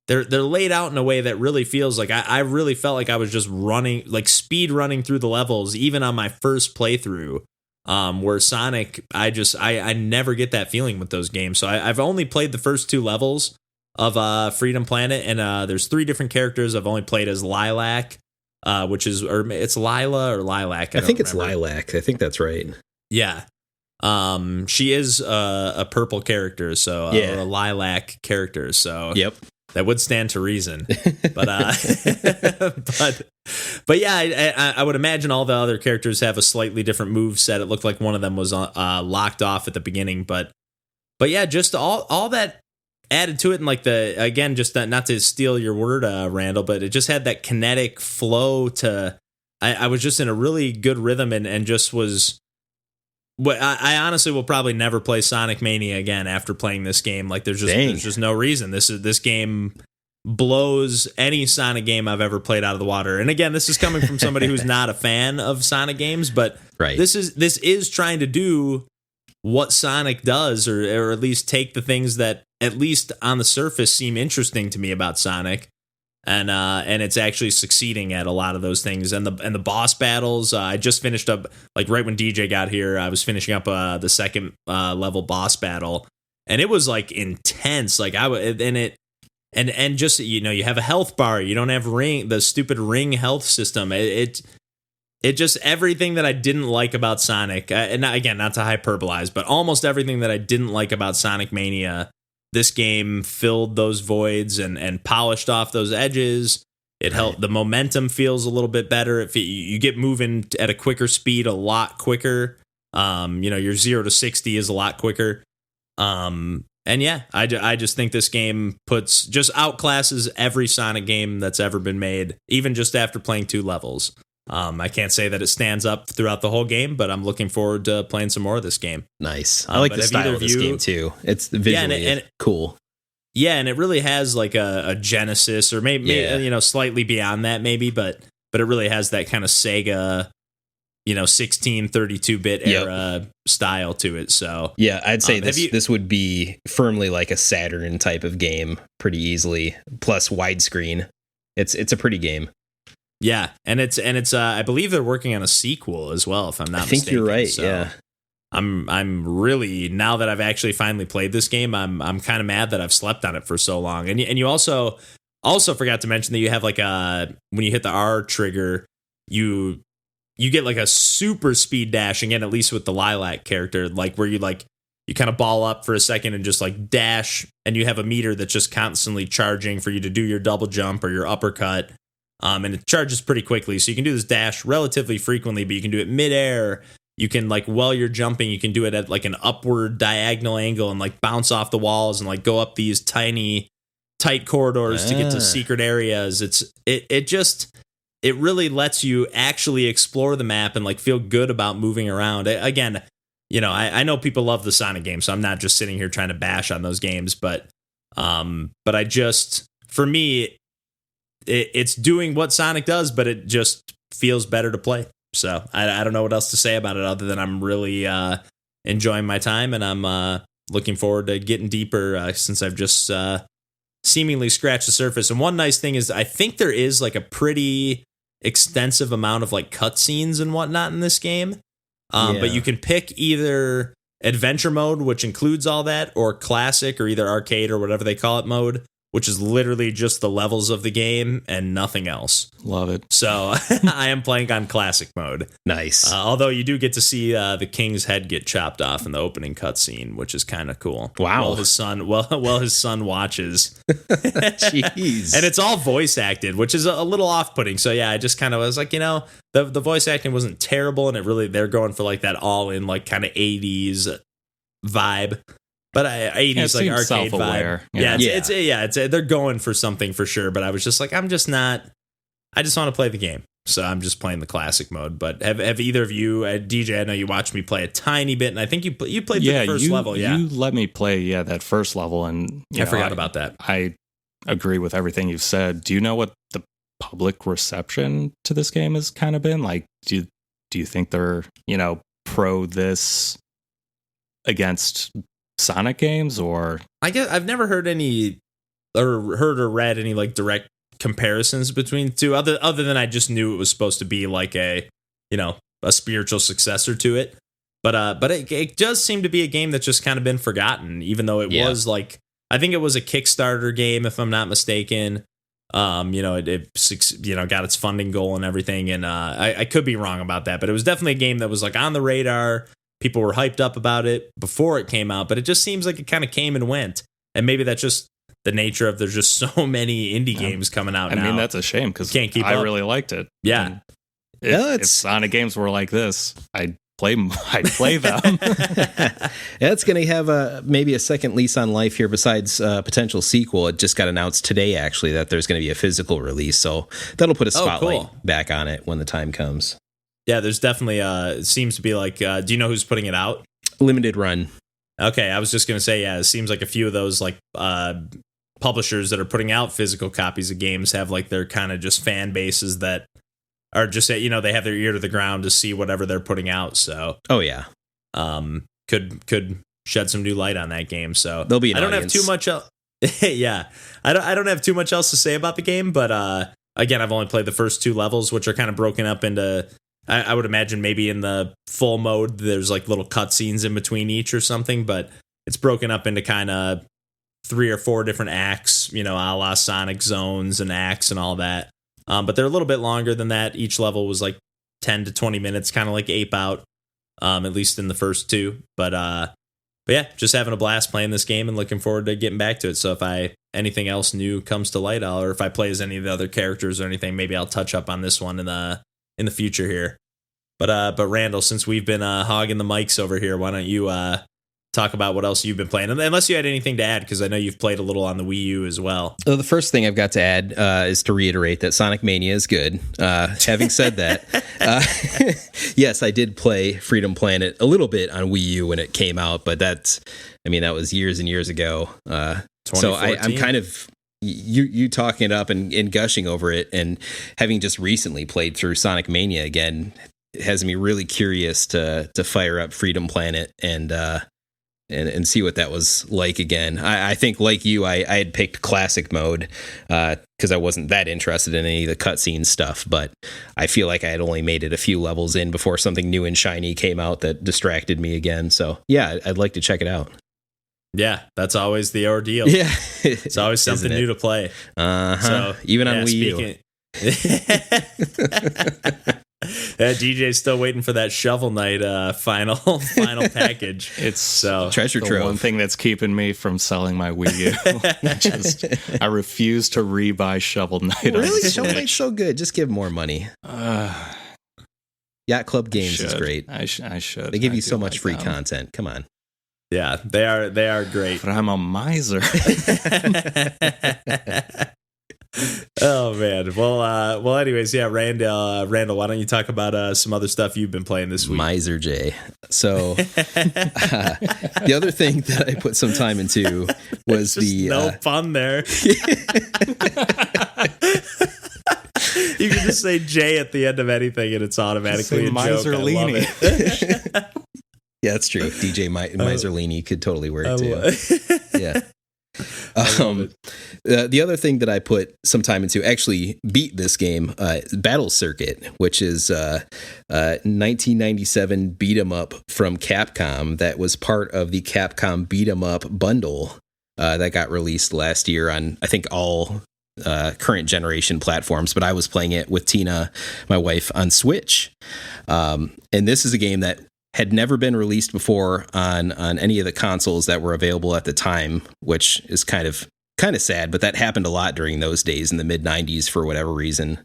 S2: they're laid out in a way that really feels like I really felt like I was just running, like speed running through the levels, even on my first playthrough. Where Sonic, I never get that feeling with those games. So I've only played the first 2 levels of Freedom Planet, and there's 3 different characters. I've only played as Lilac, which is, or it's Lila or Lilac.
S1: I think it's Lilac. I think that's right.
S2: Yeah. She is a purple character, so or a lilac character. So
S1: yep.
S2: That would stand to reason, but but yeah, I would imagine all the other characters have a slightly different move set. It looked like one of them was locked off at the beginning, but yeah, just all that added to it, and like just not to steal your word, Randall, but it just had that kinetic flow to. I was just in a really good rhythm, and just was. What I honestly will probably never play Sonic Mania again after playing this game. Like there's just no reason. This game blows any Sonic game I've ever played out of the water. And again, this is coming from somebody who's not a fan of Sonic games, but this is trying to do what Sonic does, or at least take the things that at least on the surface seem interesting to me about Sonic. And it's actually succeeding at a lot of those things. And the boss battles, I just finished up, like right when DJ got here, I was finishing up the second level boss battle, and it was like intense. Like and just, you know, you have a health bar, you don't have the stupid ring health system. It just, everything that I didn't like about Sonic, and again, not to hyperbolize, but almost everything that I didn't like about Sonic Mania, this game filled those voids and polished off those edges. It helped. The momentum feels a little bit better. If you get moving at a quicker speed, a lot quicker. Your 0 to 60 is a lot quicker. And yeah, I just think this game just outclasses every Sonic game that's ever been made, even just after playing 2 levels. I can't say that it stands up throughout the whole game, but I'm looking forward to playing some more of this game.
S1: Nice. I like the style of this game too. It's visually cool.
S2: Yeah, and it really has like a Genesis, or maybe slightly beyond that, maybe, but it really has that kind of Sega, 1632-bit era style to it. So
S1: yeah, I'd say this would be firmly like a Saturn type of game, pretty easily. Plus widescreen. It's a pretty game.
S2: Yeah, and it's I believe they're working on a sequel as well, if I'm not mistaken. I think you're right. So yeah. I'm really, now that I've actually finally played this game, I'm kind of mad that I've slept on it for so long. And you also forgot to mention that you have like when you hit the R trigger, you get like a super speed dash again, at least with the Lilac character, like where you kind of ball up for a second and just like dash, and you have a meter that's just constantly charging for you to do your double jump or your uppercut. And it charges pretty quickly, so you can do this dash relatively frequently, but you can do it midair. You can, like, while you're jumping, you can do it at like an upward diagonal angle and like bounce off the walls and like go up these tiny, tight corridors to get to secret areas. It really lets you actually explore the map and like feel good about moving around. Again, I know people love the Sonic games, so I'm not just sitting here trying to bash on those games, but I just, for me, it's doing what Sonic does, but it just feels better to play. So I don't know what else to say about it other than I'm really enjoying my time, and I'm looking forward to getting deeper since I've just seemingly scratched the surface. And one nice thing is I think there is like a pretty extensive amount of like cutscenes and whatnot in this game. But you can pick either adventure mode, which includes all that, or classic, or either arcade or whatever they call it mode. which is literally just the levels of the game and nothing else.
S3: Love it.
S2: So I am playing on classic mode.
S1: Nice.
S2: Although you do get to see the king's head get chopped off in the opening cutscene, which is kind of cool.
S1: Wow.
S2: While his son watches.
S1: Jeez.
S2: And it's all voice acted, which is a little off-putting. So yeah, I just kind of was like, the voice acting wasn't terrible, and they're going for like that all-in like kind of 80s vibe. But 80s like arcade
S3: self-aware,
S2: vibe. It's they're going for something for sure. But I was just like, I just want to play the game, so I'm just playing the classic mode. But have either of you, DJ? I know you watched me play a tiny bit, and I think you played the first level. Yeah,
S3: you let me play that first level, and
S2: I forgot about that.
S3: I agree with everything you've said. Do you know what the public reception to this game has kind of been like? Do you think they're pro this against Sonic games, or
S2: I guess I've never heard any or read any like direct comparisons between the two, other than I just knew it was supposed to be like a spiritual successor to it. But it does seem to be a game that's just kind of been forgotten, even though it was like, I think it was a Kickstarter game, if I'm not mistaken. It got its funding goal and everything, and I could be wrong about that, but it was definitely a game that was like on the radar. People were hyped up about it before it came out, but it just seems like it kind of came and went. And maybe that's just the nature of there's just so many indie games coming out now.
S3: I mean, that's a shame because
S2: I
S3: really liked it.
S2: Yeah.
S3: If Sonic games were like this, I'd play them.
S1: Yeah, it's going to have maybe a second lease on life here besides potential sequel. It just got announced today, actually, that there's going to be a physical release. So that'll put a spotlight back on it when the time comes.
S2: Yeah, there's definitely, it seems to be like, do you know who's putting it out?
S1: Limited run.
S2: Okay, I was just going to say, it seems like a few of those like publishers that are putting out physical copies of games have like their kind of just fan bases that are just, they have their ear to the ground to see whatever they're putting out. So, could shed some new light on that game. So
S1: there'll be an
S2: audience. Have too much else. Yeah, I don't have too much else to say about the game, but again, I've only played the first two levels, which are kind of broken up into. I would imagine maybe in the full mode, there's like little cutscenes in between each or something, but it's broken up into kind of 3 or 4 different acts, a la Sonic zones and acts and all that. But they're a little bit longer than that. Each level was like 10 to 20 minutes, kind of like Ape Out, at least in the first 2. But yeah, just having a blast playing this game and looking forward to getting back to it. So if anything else new comes to light, or if I play as any of the other characters or anything, maybe I'll touch up on this one in the future here. But Randall, since we've been hogging the mics over here, why don't you talk about what else you've been playing? Unless you had anything to add, because I know you've played a little on the Wii U as well.
S1: The first thing I've got to add is to reiterate that Sonic Mania is good. Having said that, yes, I did play Freedom Planet a little bit on Wii U when it came out, but that was years and years ago. So I'm kind of... You talking it up and gushing over it, and having just recently played through Sonic Mania again has me really curious to fire up Freedom Planet and see what that was like again. I think like you, I had picked classic mode because I wasn't that interested in any of the cutscene stuff, but I feel like I had only made it a few levels in before something new and shiny came out that distracted me again. So yeah, I'd like to check it out.
S2: Yeah, that's always the ordeal.
S1: Yeah,
S2: it's always something new to play.
S1: So even on Wii U.
S2: DJ's still waiting for that Shovel Knight final package.
S3: It's
S1: treasure trove.
S3: One thing that's keeping me from selling my Wii U. I refuse to rebuy Shovel Knight.
S1: Really, Shovel Knight's so good. Just give more money. Yacht Club Games is great.
S3: I should.
S1: They give you so much free content. Come on.
S2: Yeah, they are great.
S3: But I'm a miser.
S2: Oh man. Well. Anyways, yeah, Randall, why don't you talk about some other stuff you've been playing this week?
S1: Miser J. So the other thing that I put some time into was
S2: no pun there. You can just say J at the end of anything, and it's automatically a joke.
S3: Miserlini.
S2: I love it.
S1: Yeah, that's true. DJ Miserlini could totally work too. Yeah. The other thing that I put some time into, actually beat this game, Battle Circuit, which is 1997 beat 'em up from Capcom that was part of the Capcom beat 'em up bundle that got released last year on, I think, all current generation platforms, but I was playing it with Tina, my wife, on Switch. And this is a game that had never been released before on any of the consoles that were available at the time, which is kind of sad, but that happened a lot during those days in the mid 90s for whatever reason.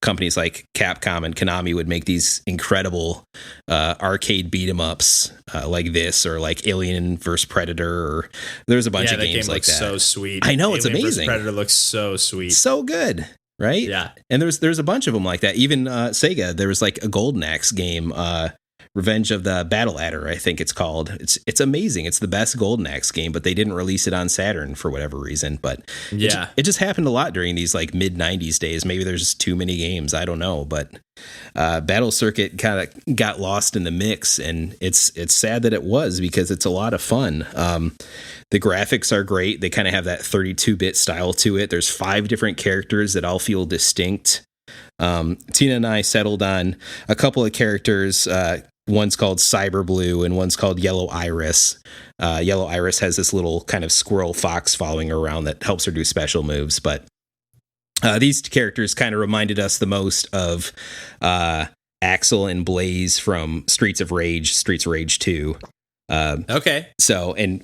S1: Companies like Capcom and Konami would make these incredible arcade beat 'em ups like this, or like Alien vs Predator, or there's a bunch of games like that.
S2: So sweet.
S1: I know,
S2: Alien
S1: it's amazing.
S2: Predator looks so sweet,
S1: so good, right?
S2: Yeah.
S1: And there's a bunch of them like that. Even Sega, there was like a Golden Axe game, Revenge of the Battle Adder, I think it's called. It's amazing. It's the best Golden Axe game, but they didn't release it on Saturn for whatever reason. But it just happened a lot during these like mid 90s days. Maybe there's just too many games. I don't know. But Battle Circuit kind of got lost in the mix, and it's sad that it was, because it's a lot of fun. The graphics are great. They kind of have that 32-bit style to it. There's 5 different characters that all feel distinct. Tina and I settled on a couple of characters. One's called Cyber Blue and one's called Yellow Iris. Yellow Iris has this little kind of squirrel fox following her around that helps her do special moves. But these characters kind of reminded us the most of Axel and Blaze from Streets of Rage 2.
S2: Okay.
S1: So, and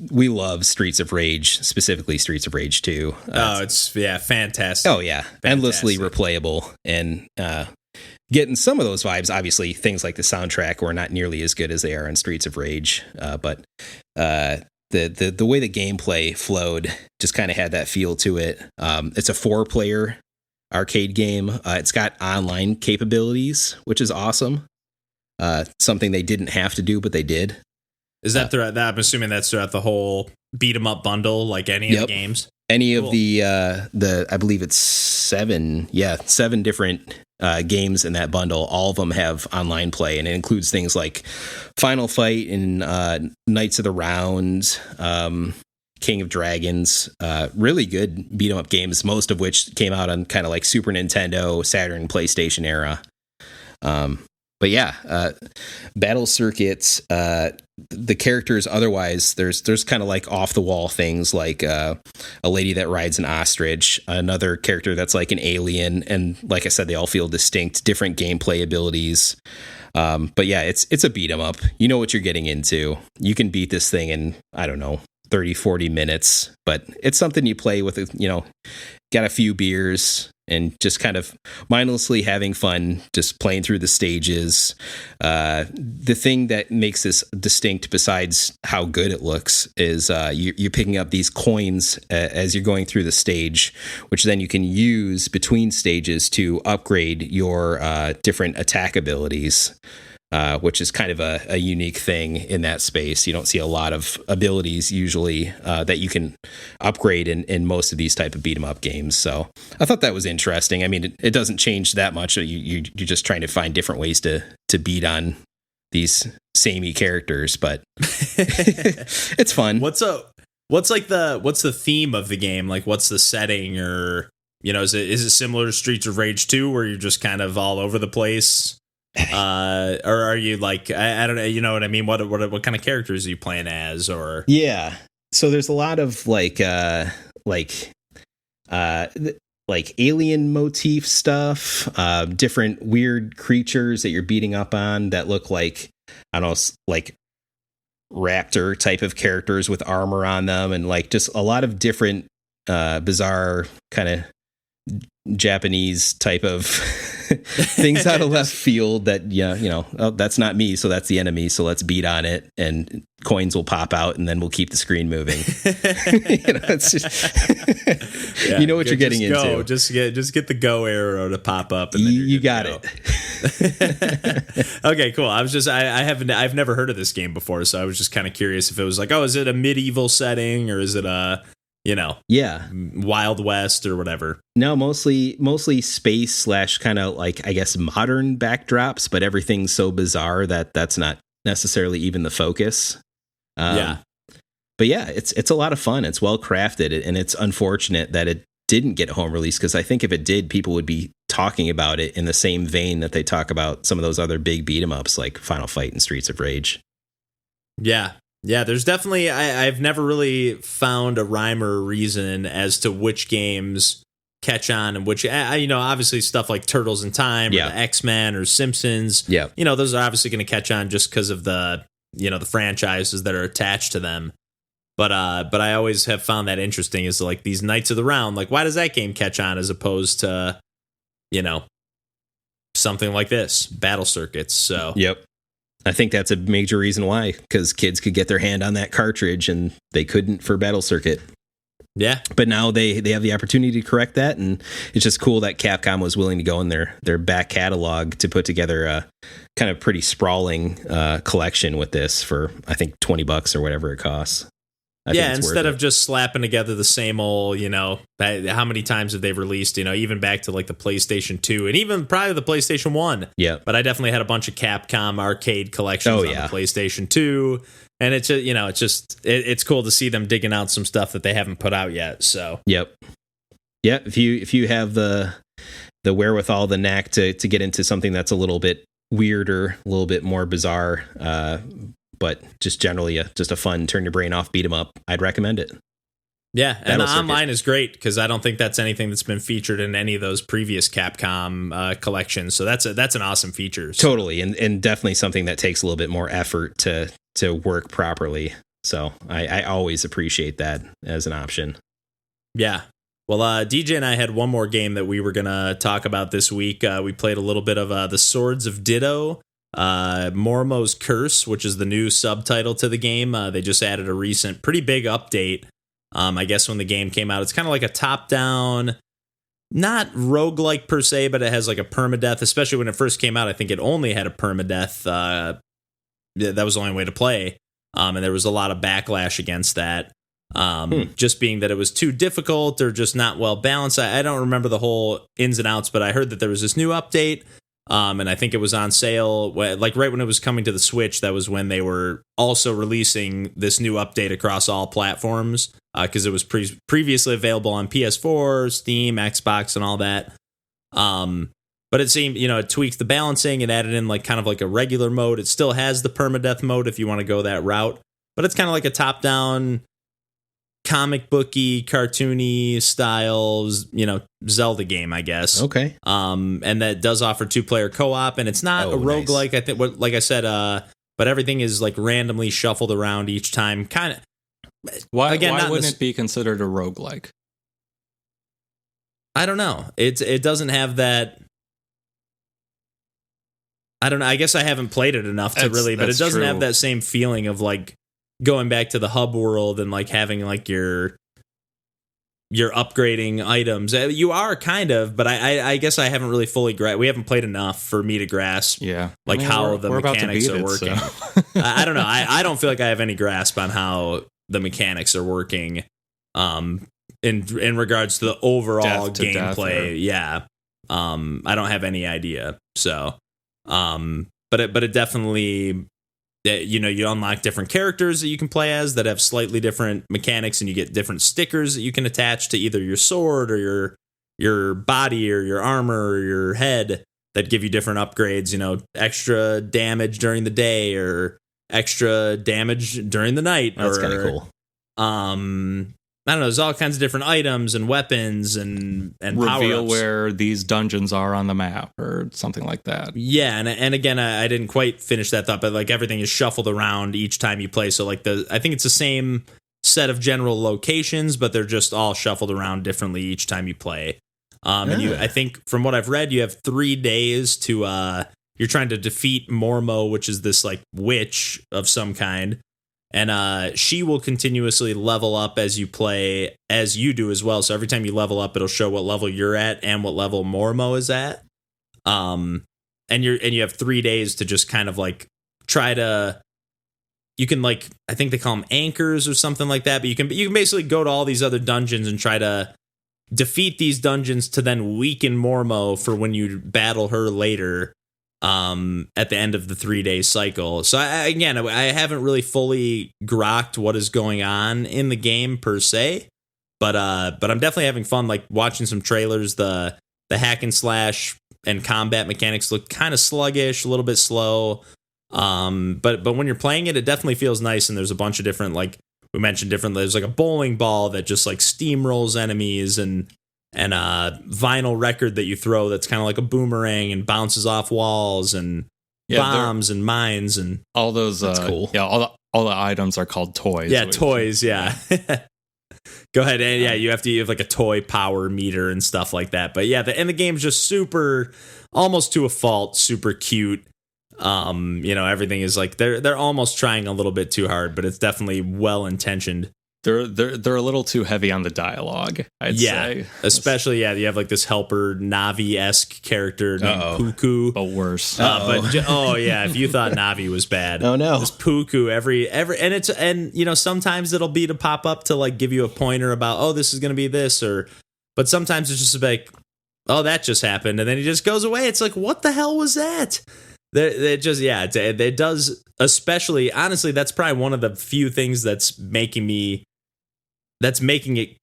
S1: we love Streets of Rage, specifically Streets of Rage 2.
S2: It's fantastic.
S1: Oh yeah, fantastic. Endlessly replayable, and getting some of those vibes. Obviously, things like the soundtrack were not nearly as good as they are on Streets of Rage, but the way the gameplay flowed just kind of had that feel to it. It's a 4-player arcade game. It's got online capabilities, which is awesome. Something they didn't have to do, but they did.
S2: Is that throughout that? I'm assuming that's throughout the whole beat 'em up bundle, like any of the games.
S1: Any of the I believe it's 7 different games in that bundle. All of them have online play, and it includes things like Final Fight and Knights of the Round, King of Dragons, really good beat 'em up games, most of which came out on kind of like Super Nintendo, Saturn, PlayStation era. But yeah, Battle Circuits, the characters otherwise, there's kind of like off the wall things like a lady that rides an ostrich, another character that's like an alien, and like I said, they all feel distinct, different gameplay abilities. But yeah, it's a beat 'em up. You know what you're getting into. You can beat this thing in, I don't know, 30, 40 minutes, but it's something you play with, got a few beers and just kind of mindlessly having fun, just playing through the stages. The thing that makes this distinct, besides how good it looks, is you're picking up these coins as you're going through the stage, which then you can use between stages to upgrade your different attack abilities. Which is kind of a unique thing in that space. You don't see a lot of abilities usually that you can upgrade in most of these type of beat 'em up games. So I thought that was interesting. I mean, it doesn't change that much. You're just trying to find different ways to beat on these samey characters, but it's fun.
S2: What's the theme of the game? Like, what's the setting, or is it similar to Streets of Rage 2, where you're just kind of all over the place? Or are you like, I don't know, you know what I mean? What kind of characters are you playing as? Or
S1: yeah, so there's a lot of like alien motif stuff, different weird creatures that you're beating up on that look like, I don't know, like raptor type of characters with armor on them, and like just a lot of different bizarre kind of Japanese type of things out of left field that, that's not me, so that's the enemy, so let's beat on it, and coins will pop out, and then we'll keep the screen moving. It's just, you know what you're getting into.
S2: Just get the go arrow to pop up, and
S1: you got it.
S2: Okay, cool. I've never heard of this game before, so I was just kind of curious if it was like, is it a medieval setting, or is it a Wild West or whatever?
S1: No, mostly space / kind of like, I guess, modern backdrops, but everything's so bizarre that's not necessarily even the focus. But yeah, it's a lot of fun. It's well crafted, and it's unfortunate that it didn't get a home release, because I think if it did, people would be talking about it in the same vein that they talk about some of those other big beat 'em ups like Final Fight and Streets of Rage.
S2: Yeah. Yeah, there's definitely I've never really found a rhyme or reason as to which games catch on and which, obviously stuff like Turtles in Time or the X-Men or Simpsons.
S1: Yeah.
S2: Those are obviously going to catch on just because of the franchises that are attached to them. But I always have found that interesting is like these Knights of the Round. Like, why does that game catch on as opposed to, something like this, Battle Circuits? So,
S1: yep. I think that's a major reason why, because kids could get their hand on that cartridge and they couldn't for Battle Circuit.
S2: Yeah.
S1: But now they have the opportunity to correct that, and it's just cool that Capcom was willing to go in their back catalog to put together a kind of pretty sprawling collection with this for, I think, $20 or whatever it costs. I think
S2: instead of just slapping together the same old, how many times have they released, even back to like the PlayStation 2 and even probably the PlayStation 1.
S1: Yeah.
S2: But I definitely had a bunch of Capcom arcade collections on the PlayStation 2. And it's, it's cool to see them digging out some stuff that they haven't put out yet. So,
S1: yep. Yeah. If you have the wherewithal, the knack to get into something that's a little bit weirder, a little bit more bizarre, but just generally just a fun turn your brain off, beat 'em up, I'd recommend it.
S2: Yeah, and the online is great because I don't think that's anything that's been featured in any of those previous Capcom collections. So that's an awesome feature. So.
S1: Totally, and definitely something that takes a little bit more effort to work properly. So I always appreciate that as an option.
S2: Yeah. Well, DJ and I had one more game that we were going to talk about this week. We played a little bit of the Swords of Ditto. Mormo's Curse, which is the new subtitle to the game. They just added a recent pretty big update. I guess when the game came out, it's kind of like a top-down, not roguelike per se, but it has like a permadeath, especially when it first came out. I think it only had a permadeath. That was the only way to play. And there was a lot of backlash against that. Just being that it was too difficult or just not well balanced. I don't remember the whole ins and outs, but I heard that there was this new update. And I think it was on sale, like right when it was coming to the Switch. That was when they were also releasing this new update across all platforms because it was previously available on PS4, Steam, Xbox, and all that. But it seemed, it tweaked the balancing and added in like kind of like a regular mode. It still has the permadeath mode if you want to go that route, but it's kind of like a top-down, comic booky, cartoony styles, Zelda game, I guess.
S1: Okay.
S2: And that does offer 2-player co-op, and it's not a roguelike. Nice. I think, like I said, but everything is like randomly shuffled around each time. Kind of.
S3: Why wouldn't it be considered a roguelike?
S2: I don't know. It doesn't have that. I don't know. I guess I haven't played it enough to really, but it doesn't have that same feeling of like going back to the hub world and like having like your upgrading items. You are kind of, but I guess I haven't really fully we haven't played enough for me to grasp how the mechanics are working. So. I don't know. I don't feel like I have any grasp on how the mechanics are working in regards to the overall gameplay. Yeah. I don't have any idea. So but it definitely, you unlock different characters that you can play as that have slightly different mechanics, and you get different stickers that you can attach to either your sword or your body or your armor or your head that give you different upgrades, extra damage during the day or extra damage during the night.
S1: That's kind of cool.
S2: I don't know. There's all kinds of different items and weapons and
S3: reveal
S2: power-ups.
S3: Where these dungeons are on the map or something like that.
S2: Yeah, and again, I didn't quite finish that thought, but like everything is shuffled around each time you play. So like I think it's the same set of general locations, but they're just all shuffled around differently each time you play. And I think from what I've read, you have 3 days to you're trying to defeat Mormo, which is this like witch of some kind. And she will continuously level up as you play, as you do as well. So every time you level up, it'll show what level you're at and what level Mormo is at. And you have 3 days to just kind of like try to. You can like, I think they call them anchors or something like that. But you can basically go to all these other dungeons and try to defeat these dungeons to then weaken Mormo for when you battle her later. At the end of the 3-day cycle. So I haven't really fully grokked what is going on in the game per se, but I'm definitely having fun. Like watching some trailers, the hack and slash and combat mechanics look kind of sluggish, a little bit slow. But when you're playing it, it definitely feels nice. And there's a bunch of different, like we mentioned, there's like a bowling ball that just like steamrolls enemies, and a vinyl record that you throw that's kind of like a boomerang and bounces off walls, and bombs and mines, and
S3: all those.
S1: That's cool.
S3: Yeah, all the items are called toys.
S2: Yeah, toys. Yeah. Go ahead, and you have like a toy power meter and stuff like that. But yeah, the game's just super, almost to a fault, super cute. Everything is like they're almost trying a little bit too hard, but it's definitely well intentioned.
S3: They're a little too heavy on the dialogue, I'd say.
S2: Especially, you have like this helper Navi-esque character named Puku.
S3: But worse.
S2: If you thought Navi was bad.
S1: Oh no.
S2: This Puku and sometimes it'll be to pop up to like give you a pointer about, oh, this is gonna be this, but sometimes it's just like, oh, that just happened, and then he just goes away. It's like, what the hell was that? It does, especially, honestly, that's probably one of the few things that's making it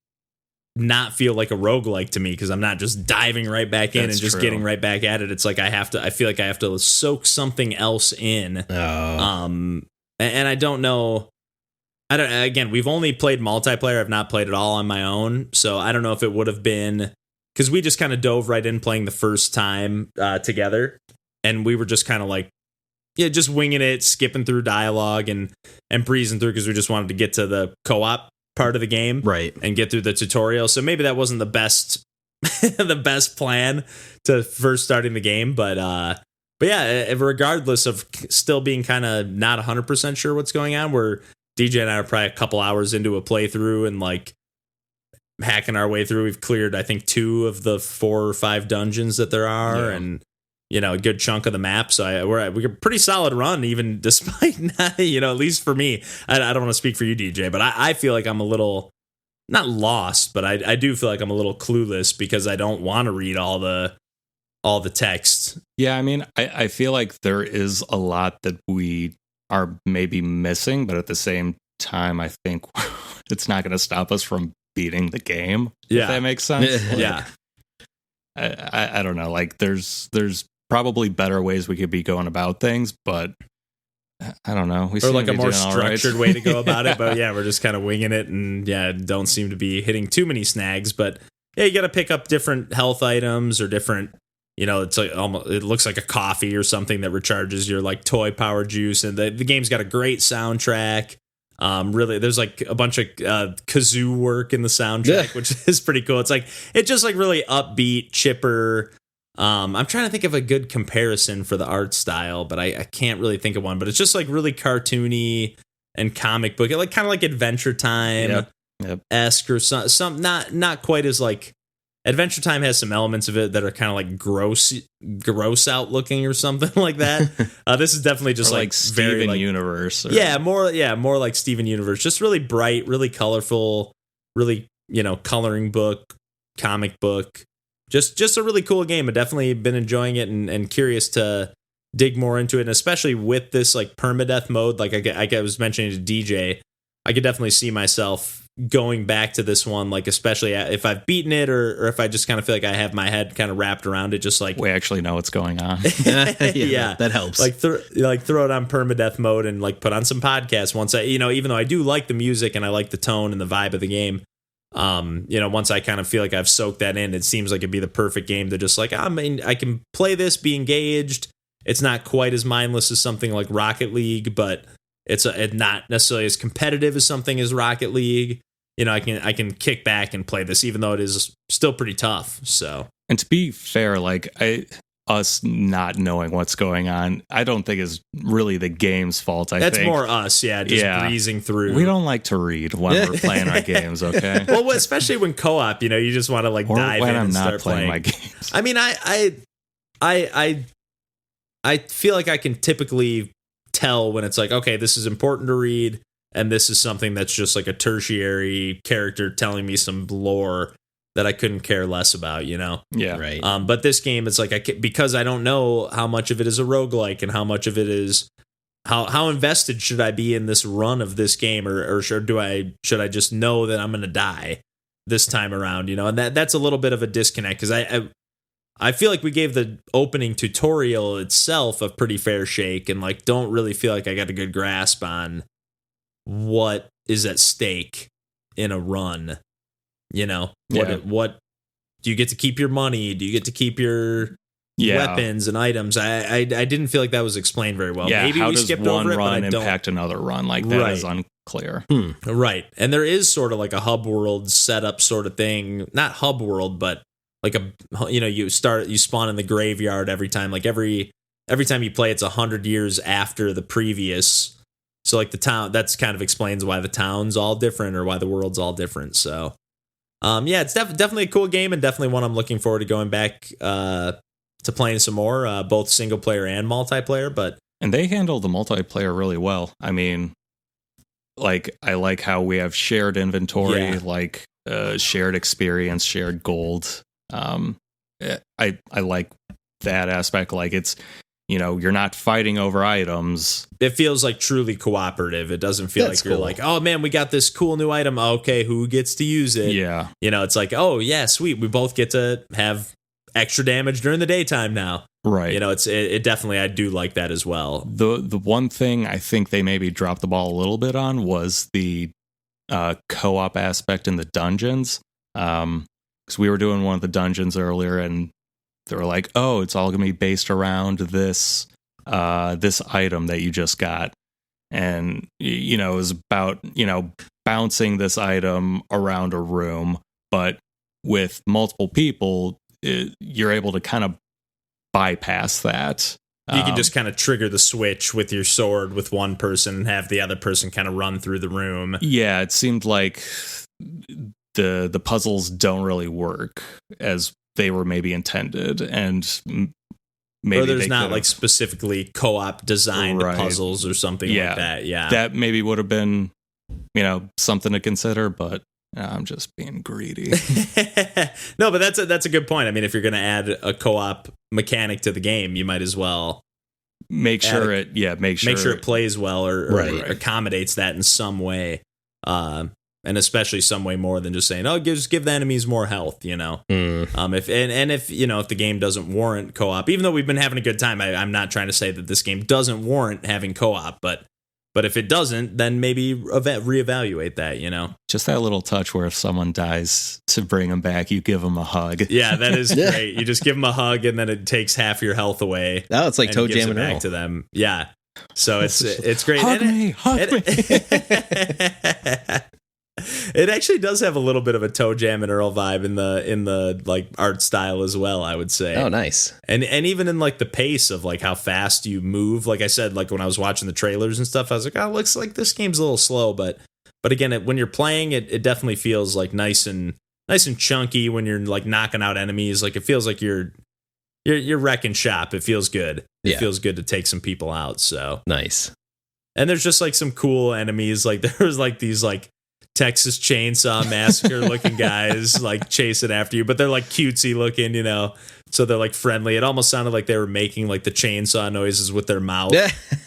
S2: not feel like a roguelike to me, because I'm not just diving right back in and just getting right back at it. It's like I feel like I have to soak something else in. And I don't know. Again, we've only played multiplayer. I've not played it all on my own. So I don't know if it would have been, because we just kind of dove right in playing the first time together. And we were just kind of like, just winging it, skipping through dialogue and breezing through, because we just wanted to get to the co-op part of the game,
S1: right,
S2: and get through the tutorial. So maybe that wasn't the best the best plan to first starting the game, but yeah, regardless of still being kind of not 100% sure what's going on, where DJ and I are probably a couple hours into a playthrough and like hacking our way through. We've cleared, I think, 2 of the 4 or 5 dungeons that there are, and a good chunk of the map. So we're a pretty solid run, even despite not, at least for me. I don't want to speak for you, DJ, but I feel like I'm a little, not lost, but I do feel like I'm a little clueless, because I don't want to read all the text.
S3: Yeah, I mean, I feel like there is a lot that we are maybe missing, but at the same time, I think it's not going to stop us from beating the game.
S2: Yeah.
S3: If that makes sense.
S2: Yeah.
S3: I don't know. Like there's probably better ways we could be going about things, but I don't know.
S2: Or like a more structured way to go about it. But yeah, we're just kind of winging it, and don't seem to be hitting too many snags. But yeah, you got to pick up different health items, or different, it's like it looks like a coffee or something that recharges your like toy power juice. And the game's got a great soundtrack. Really, there's like a bunch of kazoo work in the soundtrack, which is pretty cool. It's just like really upbeat, chipper. I'm trying to think of a good comparison for the art style, but I can't really think of one. But it's just like really cartoony and comic book, like kind of like Adventure Time esque, or some not quite as like Adventure Time has some elements of it that are kind of like gross out looking or something like that. This is definitely just like
S3: Steven
S2: very like,
S3: Universe.
S2: More like Steven Universe. Just really bright, really colorful, really coloring book, comic book. Just a really cool game. I've definitely been enjoying it, and curious to dig more into it, and especially with this like permadeath mode. Like I was mentioning to DJ, I could definitely see myself going back to this one, like especially if I've beaten it, or if I just kind of feel like I have my head kind of wrapped around it, just like
S3: we actually know what's going on.
S2: Yeah,
S1: that helps.
S2: Like throw it on permadeath mode and like put on some podcasts once I, even though I do like the music and I like the tone and the vibe of the game. Once I kind of feel like I've soaked that in, it seems like it'd be the perfect game to just like, I can play this, be engaged. It's not quite as mindless as something like Rocket League, but it's not necessarily as competitive as something as Rocket League. I can kick back and play this, even though it is still pretty tough. So,
S3: and to be fair, like us not knowing what's going on, I don't think is really the game's fault.
S2: That's more us, breezing through.
S3: We don't like to read when we're playing our games, okay?
S2: Well, especially when co-op, you just want to like dive in and start playing
S3: my games.
S2: I mean, I feel like I can typically tell when it's like, okay, this is important to read, and this is something that's just like a tertiary character telling me some lore that I couldn't care less about,
S3: Yeah.
S1: Right.
S2: But this game, it's like because I don't know how much of it is a roguelike and how much of it is how invested should I be in this run of this game, or should I just know that I'm going to die this time around, and that's a little bit of a disconnect, because I feel like we gave the opening tutorial itself a pretty fair shake, and like don't really feel like I got a good grasp on what is at stake in a run. You know, what do you get to keep your money? Do you get to keep your weapons and items? I didn't feel like that was explained very well.
S3: Yeah,
S2: maybe
S3: how
S2: we
S3: does
S2: skipped
S3: one
S2: over it,
S3: run
S2: but I don't.
S3: impact another run? Like that is unclear.
S2: Right, and there is sort of like a hub world setup sort of thing. Not hub world, but like you spawn in the graveyard every time. Like every time you play, it's 100 years after the previous. So like the town, that's kind of explains why the town's all different or why the world's all different. So, it's definitely a cool game and definitely one I'm looking forward to going back to playing some more, both single player and multiplayer.
S3: And they handle the multiplayer really well. I mean, like I like how we have shared inventory, like shared experience, shared gold. I like that aspect. Like it's, you're not fighting over items.
S2: It feels like truly cooperative. It doesn't feel like you're like, oh man, we got this cool new item. Okay, who gets to use it?
S3: Yeah.
S2: It's like, oh yeah, sweet. We both get to have extra damage during the daytime now.
S3: Right.
S2: It definitely, I do like that as well.
S3: The one thing I think they maybe dropped the ball a little bit on was the co-op aspect in the dungeons. Because we were doing one of the dungeons earlier and they were like, oh, it's all going to be based around this item that you just got. And, it was about, bouncing this item around a room. But with multiple people, you're able to kind of bypass that.
S2: You can just kind of trigger the switch with your sword with one person and have the other person kind of run through the room.
S3: Yeah, it seemed like the puzzles don't really work as they were maybe intended, and maybe
S2: or there's not like specifically co-op designed puzzles or something like that. Yeah,
S3: that maybe would have been something to consider, but I'm just being greedy.
S2: No, but that's a good point. I mean, if you're going to add a co-op mechanic to the game, you might as well
S3: make sure it
S2: plays well or accommodates that in some way. And especially some way more than just saying, oh, just give the enemies more health, If the game doesn't warrant co-op, even though we've been having a good time, I'm not trying to say that this game doesn't warrant having co-op, but if it doesn't, then maybe reevaluate that,
S3: Just that little touch where if someone dies, to bring them back, you give them a hug.
S2: Yeah, that is great. You just give them a hug and then it takes half your health away.
S1: Oh, it's like Toe Jam and
S2: back
S1: Earl
S2: to them. Yeah. So it's great.
S3: Hug me.
S2: It actually does have a little bit of a Toe Jam and Earl vibe in the like art style as well, I would say.
S1: Oh, nice.
S2: And even in like the pace of like how fast you move. Like I said, like when I was watching the trailers and stuff, I was like, oh, it looks like this game's a little slow, but again, when you're playing it definitely feels like nice and chunky when you're like knocking out enemies. Like it feels like you're wrecking shop. It feels good. It feels good to take some people out. So
S1: nice.
S2: And there's just like some cool enemies. Like there was like these like Texas Chainsaw Massacre looking guys like chasing after you, but they're like cutesy looking, so they're like friendly. It almost sounded like they were making like the chainsaw noises with their mouth,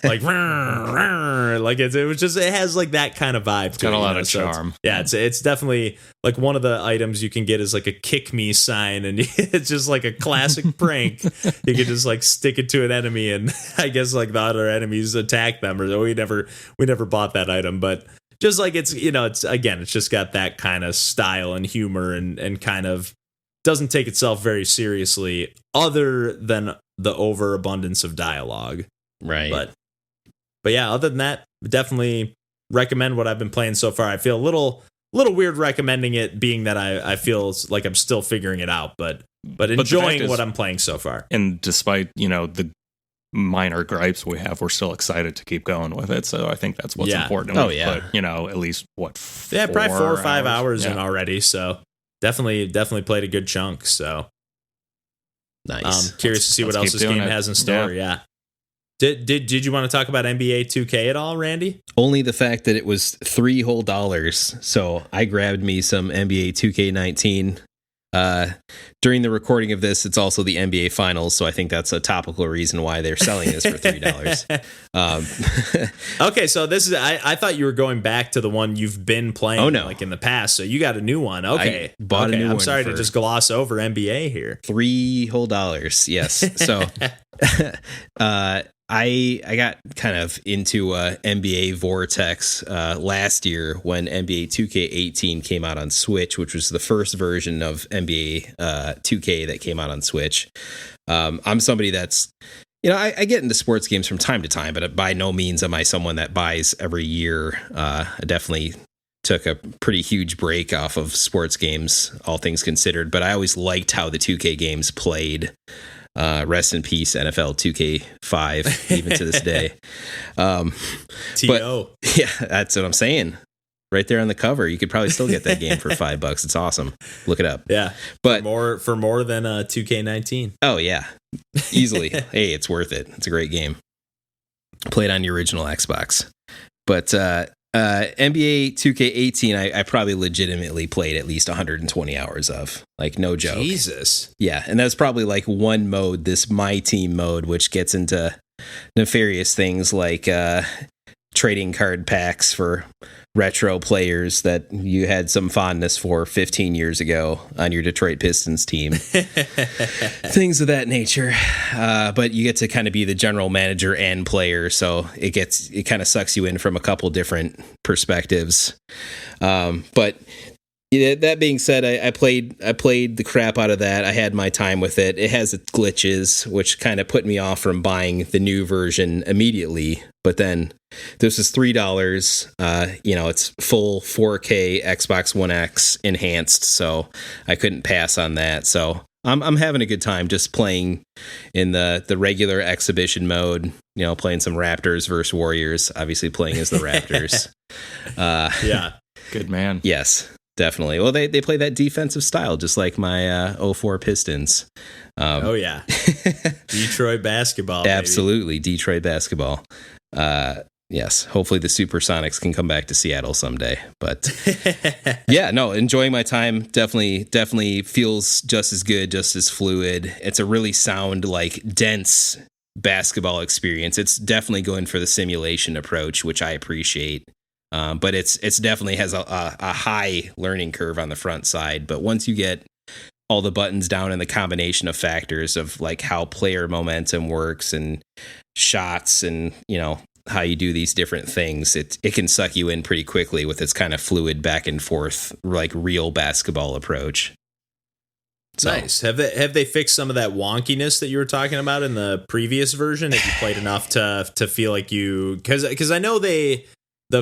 S2: like like it has like that kind of vibe.
S3: It's got a lot of charm.
S2: It's definitely like one of the items you can get is like a kick me sign, and it's just like a classic prank. You can just like stick it to an enemy, and I guess like the other enemies attack them. Or we never bought that item, but. Just like it's just got that kind of style and humor and kind of doesn't take itself very seriously other than the overabundance of dialogue.
S1: Right.
S2: But yeah, other than that, definitely recommend what I've been playing so far. I feel a little weird recommending it, being that I feel like I'm still figuring it out, but enjoying what I'm playing so far.
S3: And despite, the minor gripes we have, we're still excited to keep going with it, so I think that's what's important.
S1: Oh yeah,
S3: put, at least
S2: probably 4 or 5 hours in already, so definitely played a good chunk. So
S1: nice.
S2: Curious to see what else this game has in store. Yeah. Did you want to talk about NBA 2K at all, Randy?
S1: Only the fact that it was $3 whole, so I grabbed me some NBA 2K19 during the recording of this, it's also the NBA Finals, so I think that's a topical reason why they're selling this for $3.
S2: Okay, so this is I thought you were going back to the one you've been playing like in the past, so you got a new one. Okay.
S1: I bought a new one.
S2: I'm sorry to just gloss over NBA here.
S1: $3 whole, yes. So I got kind of into NBA Vortex last year when NBA 2K18 came out on Switch, which was the first version of NBA 2K that came out on Switch. I'm somebody that's, I get into sports games from time to time, but by no means am I someone that buys every year. I definitely took a pretty huge break off of sports games, all things considered, but I always liked how the 2K games played. Rest in peace, NFL 2K5, even to this day.
S2: T.O.
S1: Yeah, that's what I'm saying. Right there on the cover, you could probably still get that game for $5. It's awesome. Look it up.
S2: Yeah,
S1: but
S2: for more than 2K19.
S1: Oh yeah, easily. Hey, it's worth it. It's a great game. Play it on the original Xbox, but NBA 2K18, I probably legitimately played at least 120 hours of, like, no joke.
S2: Jesus.
S1: Yeah, and that's probably like one mode, this My Team mode, which gets into nefarious things like trading card packs for retro players that you had some fondness for 15 years ago on your Detroit Pistons team. Things of that nature. But you get to kind of be the general manager and player, so it kind of sucks you in from a couple different perspectives. But yeah, that being said, I played the crap out of that. I had my time with it. It has its glitches, which kind of put me off from buying the new version immediately. But then this is $3. It's full 4K Xbox One X enhanced, so I couldn't pass on that. So I'm having a good time just playing in the regular exhibition mode. Playing some Raptors versus Warriors. Obviously, playing as the Raptors.
S2: Yeah,
S3: good man.
S1: Yes. Definitely. Well, they play that defensive style, just like my 04 Pistons.
S2: Oh, yeah. Detroit basketball.
S1: Absolutely. Baby. Detroit basketball. Yes. Hopefully the Supersonics can come back to Seattle someday. But yeah, no, enjoying my time. Definitely feels just as good, just as fluid. It's a really sound, like, dense basketball experience. It's definitely going for the simulation approach, which I appreciate. But it's definitely has a high learning curve on the front side. But once you get all the buttons down and the combination of factors of, like, how player momentum works and shots and, how you do these different things, it can suck you in pretty quickly with its kind of fluid back and forth, like, real basketball approach.
S2: So. Nice. Have they fixed some of that wonkiness that you were talking about in the previous version? If you played enough to feel like you, because I know the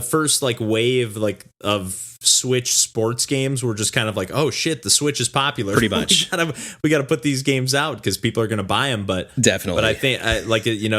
S2: first, like, wave, like, of Switch sports games were just kind of like, oh shit, the Switch is popular.
S1: Pretty much.
S2: we gotta put these games out because people are gonna buy them. But
S1: definitely.
S2: But I think,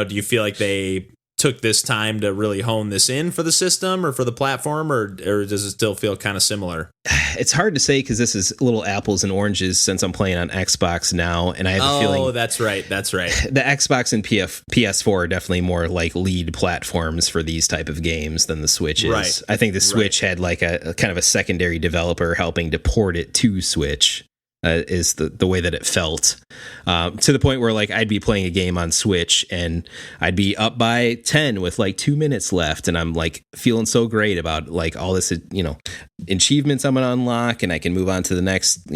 S2: do you feel like they took this time to really hone this in for the system or for the platform, or does it still feel kind of similar?
S1: It's hard to say because this is little apples and oranges since I'm playing on Xbox now, and I have a feeling.
S2: Oh, that's right. The
S1: Xbox and PS4 are definitely more like lead platforms for these type of games than the Switch is.
S2: Right.
S1: I think the Switch had like a kind of a secondary developer helping to port it to Switch. Is the way that it felt, to the point where, like, I'd be playing a game on Switch and I'd be up by 10 with like 2 minutes left, and I'm like feeling so great about, like, all this achievements I'm gonna unlock, and I can move on to the next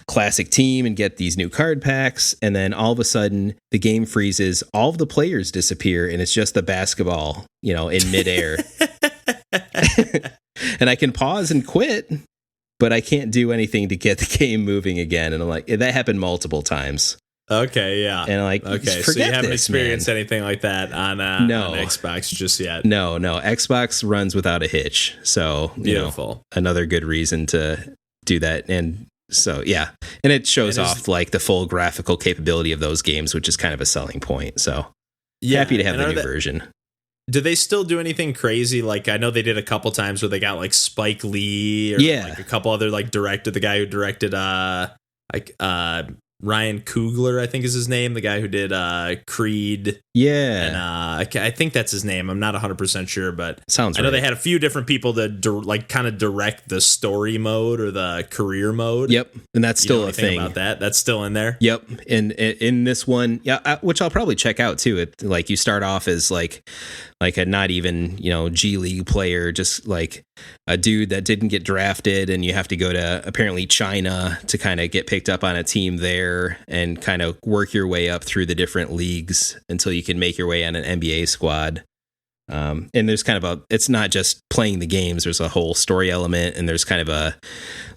S1: classic team and get these new card packs, and then all of a sudden the game freezes, all of the players disappear, and it's just the basketball in midair. And I can pause and quit, but I can't do anything to get the game moving again. And I'm like, that happened multiple times.
S2: Okay, yeah.
S1: And I'm like,
S2: okay, so you haven't experienced anything like that on Xbox just yet.
S1: No. Xbox runs without a hitch. So,
S2: beautiful.
S1: Another good reason to do that. And so, yeah. And it shows off, like, the full graphical capability of those games, which is kind of a selling point. So, happy to have the new version.
S2: Do they still do anything crazy? Like, I know they did a couple times where they got, like, Spike Lee or like a couple other, like, the guy who directed Ryan Coogler, I think is his name, the guy who did Creed.
S1: Yeah.
S2: And I think that's his name. I'm not 100% sure, but
S1: sounds
S2: I know
S1: right.
S2: they had a few different people that kind of direct the story mode or the career mode.
S1: Yep. And that's still
S2: a
S1: thing
S2: about that. That's still in there.
S1: Yep. And in this one, yeah, which I'll probably check out too. It like you start off as like a not even, G League player, just like a dude that didn't get drafted, and you have to go to apparently China to kind of get picked up on a team there and kind of work your way up through the different leagues until you can make your way on an NBA squad. And there's kind of it's not just playing the games. There's a whole story element, and there's kind of a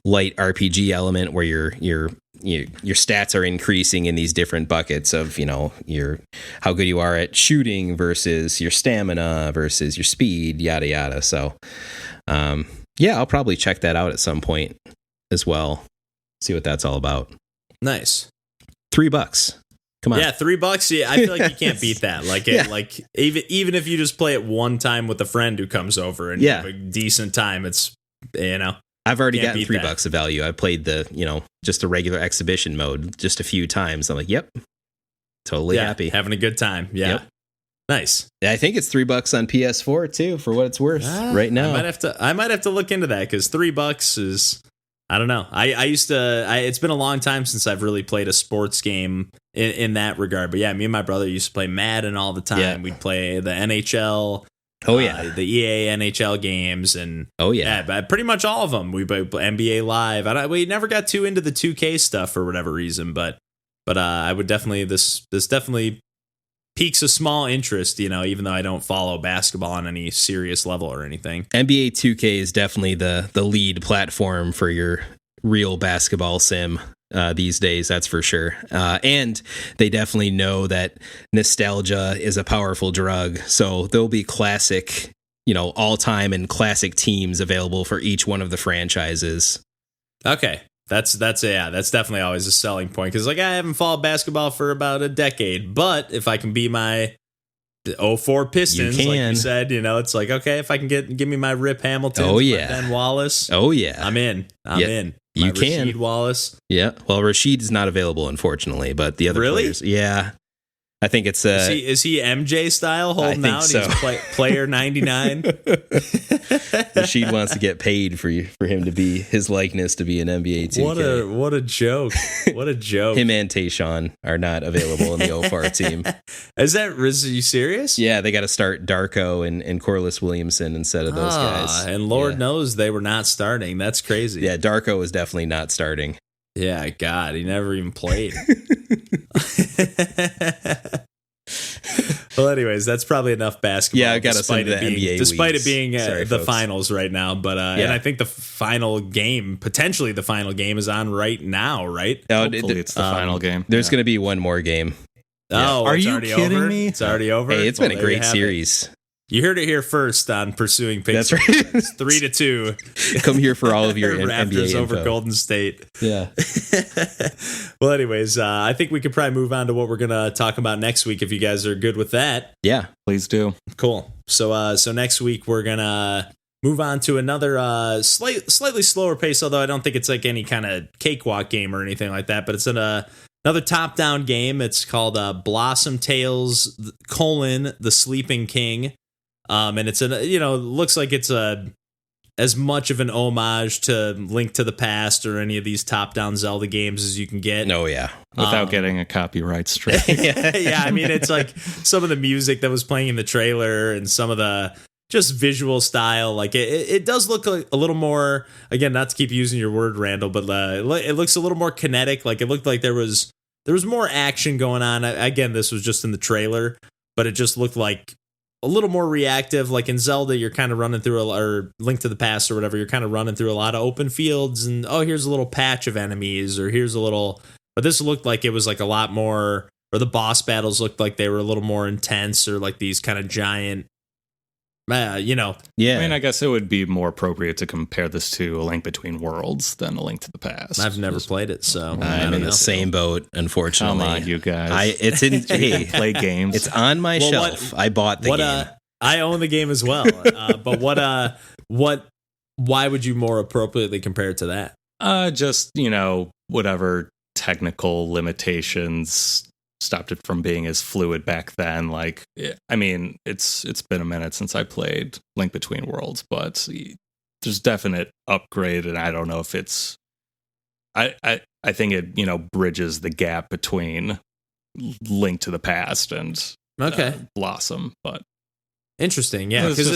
S1: light RPG element where your stats are increasing in these different buckets of, your how good you are at shooting versus your stamina versus your speed, yada, yada. So, yeah, I'll probably check that out at some point as well. See what that's all about.
S2: Nice.
S1: $3. Come on.
S2: Yeah, $3. Yeah, I feel like you can't beat that. Like, like even if you just play it one time with a friend who comes over and you have a decent time, it's
S1: I've already gotten $3 of value. I played the just the regular exhibition mode just a few times. I'm like, yep, totally happy,
S2: having a good time. Yeah, yep. Nice.
S1: I think it's $3 on PS4 too, for what it's worth right now.
S2: I might have to look into that because $3 is. I don't know. I used to. It's been a long time since I've really played a sports game in that regard. But yeah, me and my brother used to play Madden all the time. Yeah. We'd play the NHL.
S1: Oh yeah,
S2: the EA NHL games and but pretty much all of them. We played NBA Live. We never got too into the 2K stuff for whatever reason, but I would definitely this definitely piques a small interest, even though I don't follow basketball on any serious level or anything.
S1: NBA 2K is definitely the lead platform for your real basketball sim these days, that's for sure. And they definitely know that nostalgia is a powerful drug. So there'll be classic, all-time and classic teams available for each one of the franchises.
S2: Okay. That's definitely always a selling point because I haven't followed basketball for about a decade, but if I can be my 04 Pistons, like you said, it's like, okay, if I can give me my Rip Hamilton, my Ben Wallace, I'm in. I'm in.
S1: You can.
S2: Rasheed Wallace.
S1: Yeah. Well, Rasheed is not available, unfortunately, but the other players, yeah. I think it's
S2: is he MJ style holding out? So. He's player 99.
S1: Rasheed wants to get paid for him to be his likeness to be an NBA 2K.
S2: What a joke! What a joke!
S1: Him and Tayshaun are not available in the OFAR team.
S2: Are you serious?
S1: Yeah, they got to start Darko and Corliss Williamson instead of those guys.
S2: And Lord knows they were not starting. That's crazy.
S1: Yeah, Darko was definitely not starting.
S2: Yeah, God, he never even played. Well, anyways, that's probably enough basketball.
S1: Yeah, I got us into the NBA
S2: despite
S1: weeds.
S2: It being the
S1: folks.
S2: finals right now. But and I think potentially the final game is on right now, right?
S3: Hopefully it's the final game.
S1: There's going to be one more game.
S2: Oh,
S3: are you kidding me?
S2: It's already over.
S1: Hey, it's been a great series.
S2: You heard it here first on Pursuing Pixels.
S1: That's right.
S2: It's 3-2.
S1: Come here for all of your
S2: Raptors
S1: NBA
S2: over
S1: info.
S2: Golden State.
S1: Yeah.
S2: Well, anyways, I think we could probably move on to what we're gonna talk about next week if you guys are good with that.
S1: Yeah,
S3: please do.
S2: Cool. So next week we're gonna move on to another slightly slower pace, although I don't think it's like any kind of cakewalk game or anything like that. But it's another top-down game. It's called Blossom Tales: The Sleeping King. And it's looks like it's as much of an homage to Link to the Past or any of these top-down Zelda games as you can get.
S1: Oh yeah,
S3: without getting a copyright strike.
S2: Yeah, I mean it's like some of the music that was playing in the trailer and some of the just visual style. Like it does look like a little more. Again, not to keep using your word, Randall, but it looks a little more kinetic. Like it looked like there was more action going on. Again, this was just in the trailer, but it just looked like a little more reactive. Like in Zelda, you're kind of running through or Link to the Past or whatever, you're kind of running through a lot of open fields and here's a little patch of enemies or here's a little, but this looked like it was like a lot more, or the boss battles looked like they were a little more intense or like these kind of giant Yeah.
S3: I mean, I guess it would be more appropriate to compare this to A Link Between Worlds than A Link to the Past.
S2: I've never played it, so
S1: I'm in the same boat, unfortunately.
S3: Come on, you guys.
S1: It's in hey,
S3: play games.
S1: It's on my shelf. I bought the game.
S2: I own the game as well. But why would you more appropriately compare it to that?
S3: Just, whatever technical limitations stopped it from being as fluid back then. Like, I mean, it's been a minute since I played Link Between Worlds, but there's definite upgrade, and I don't know if it's. I think it bridges the gap between Link to the Past and Blossom, but
S2: interesting, yeah, because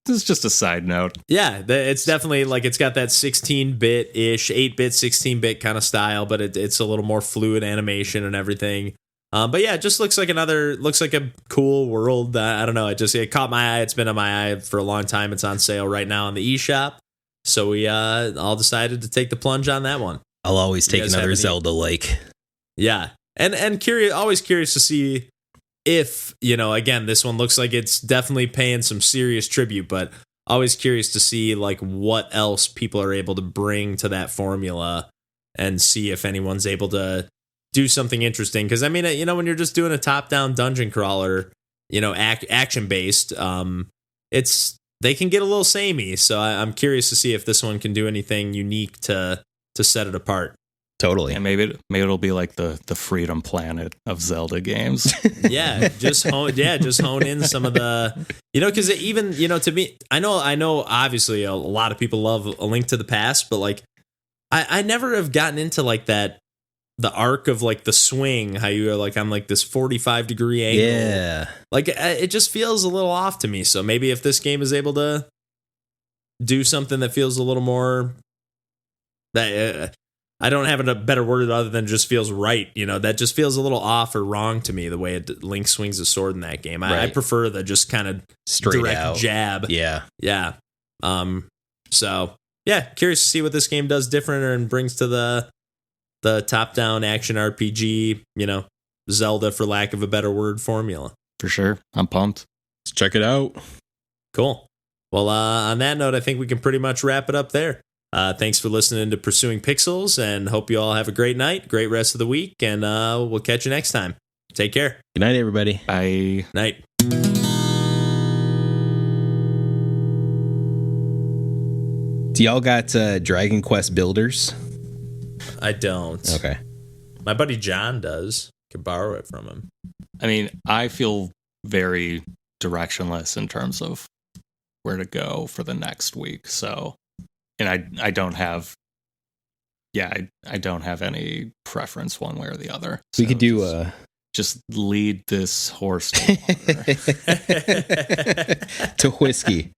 S3: this is just a side note.
S2: Yeah, it's definitely like it's got that 16-bit ish, 8-bit, 16-bit kind of style, but it's a little more fluid animation and everything. But yeah, it just looks like a cool world. I don't know. It caught my eye. It's been on my eye for a long time. It's on sale right now on the eShop. So we all decided to take the plunge on that one.
S1: I'll always take another Zelda like.
S2: Yeah. And always curious to see if, again, this one looks like it's definitely paying some serious tribute, but always curious to see like what else people are able to bring to that formula and see if anyone's able to do something interesting. Because I mean, when you're just doing a top-down dungeon crawler, action-based, they can get a little samey. So I'm curious to see if this one can do anything unique to set it apart.
S1: Totally.
S3: And maybe it'll be like the Freedom Planet of Zelda games.
S2: Yeah, just hone in some of the, because even, to me, I know obviously a lot of people love A Link to the Past, but like I never have gotten into like that, the arc of like the swing, how you are like on like this 45-degree angle.
S1: Yeah.
S2: Like it just feels a little off to me. So maybe if this game is able to do something that feels a little more, that I don't have a better word other than just feels right. That just feels a little off or wrong to me, the way Link swings a sword in that game. I prefer the just kind of
S1: straight
S2: direct
S1: out
S2: jab.
S1: Yeah.
S2: Yeah. So yeah, curious to see what this game does different and brings to the top-down action RPG, Zelda, for lack of a better word, formula.
S3: For sure. I'm pumped.
S1: Let's check it out.
S2: Cool. Well, on that note, I think we can pretty much wrap it up there. Thanks for listening to Pursuing Pixels, and hope you all have a great night, great rest of the week, and we'll catch you next time. Take care.
S1: Good night, everybody.
S3: Bye.
S2: Night.
S1: Do y'all got Dragon Quest Builders?
S2: I don't.
S1: Okay.
S2: My buddy John does. Could borrow it from him.
S3: I mean, I feel very directionless in terms of where to go for the next week. So, and I don't have, I don't have any preference one way or the other.
S1: We could do
S3: just lead this horse to
S1: to whiskey.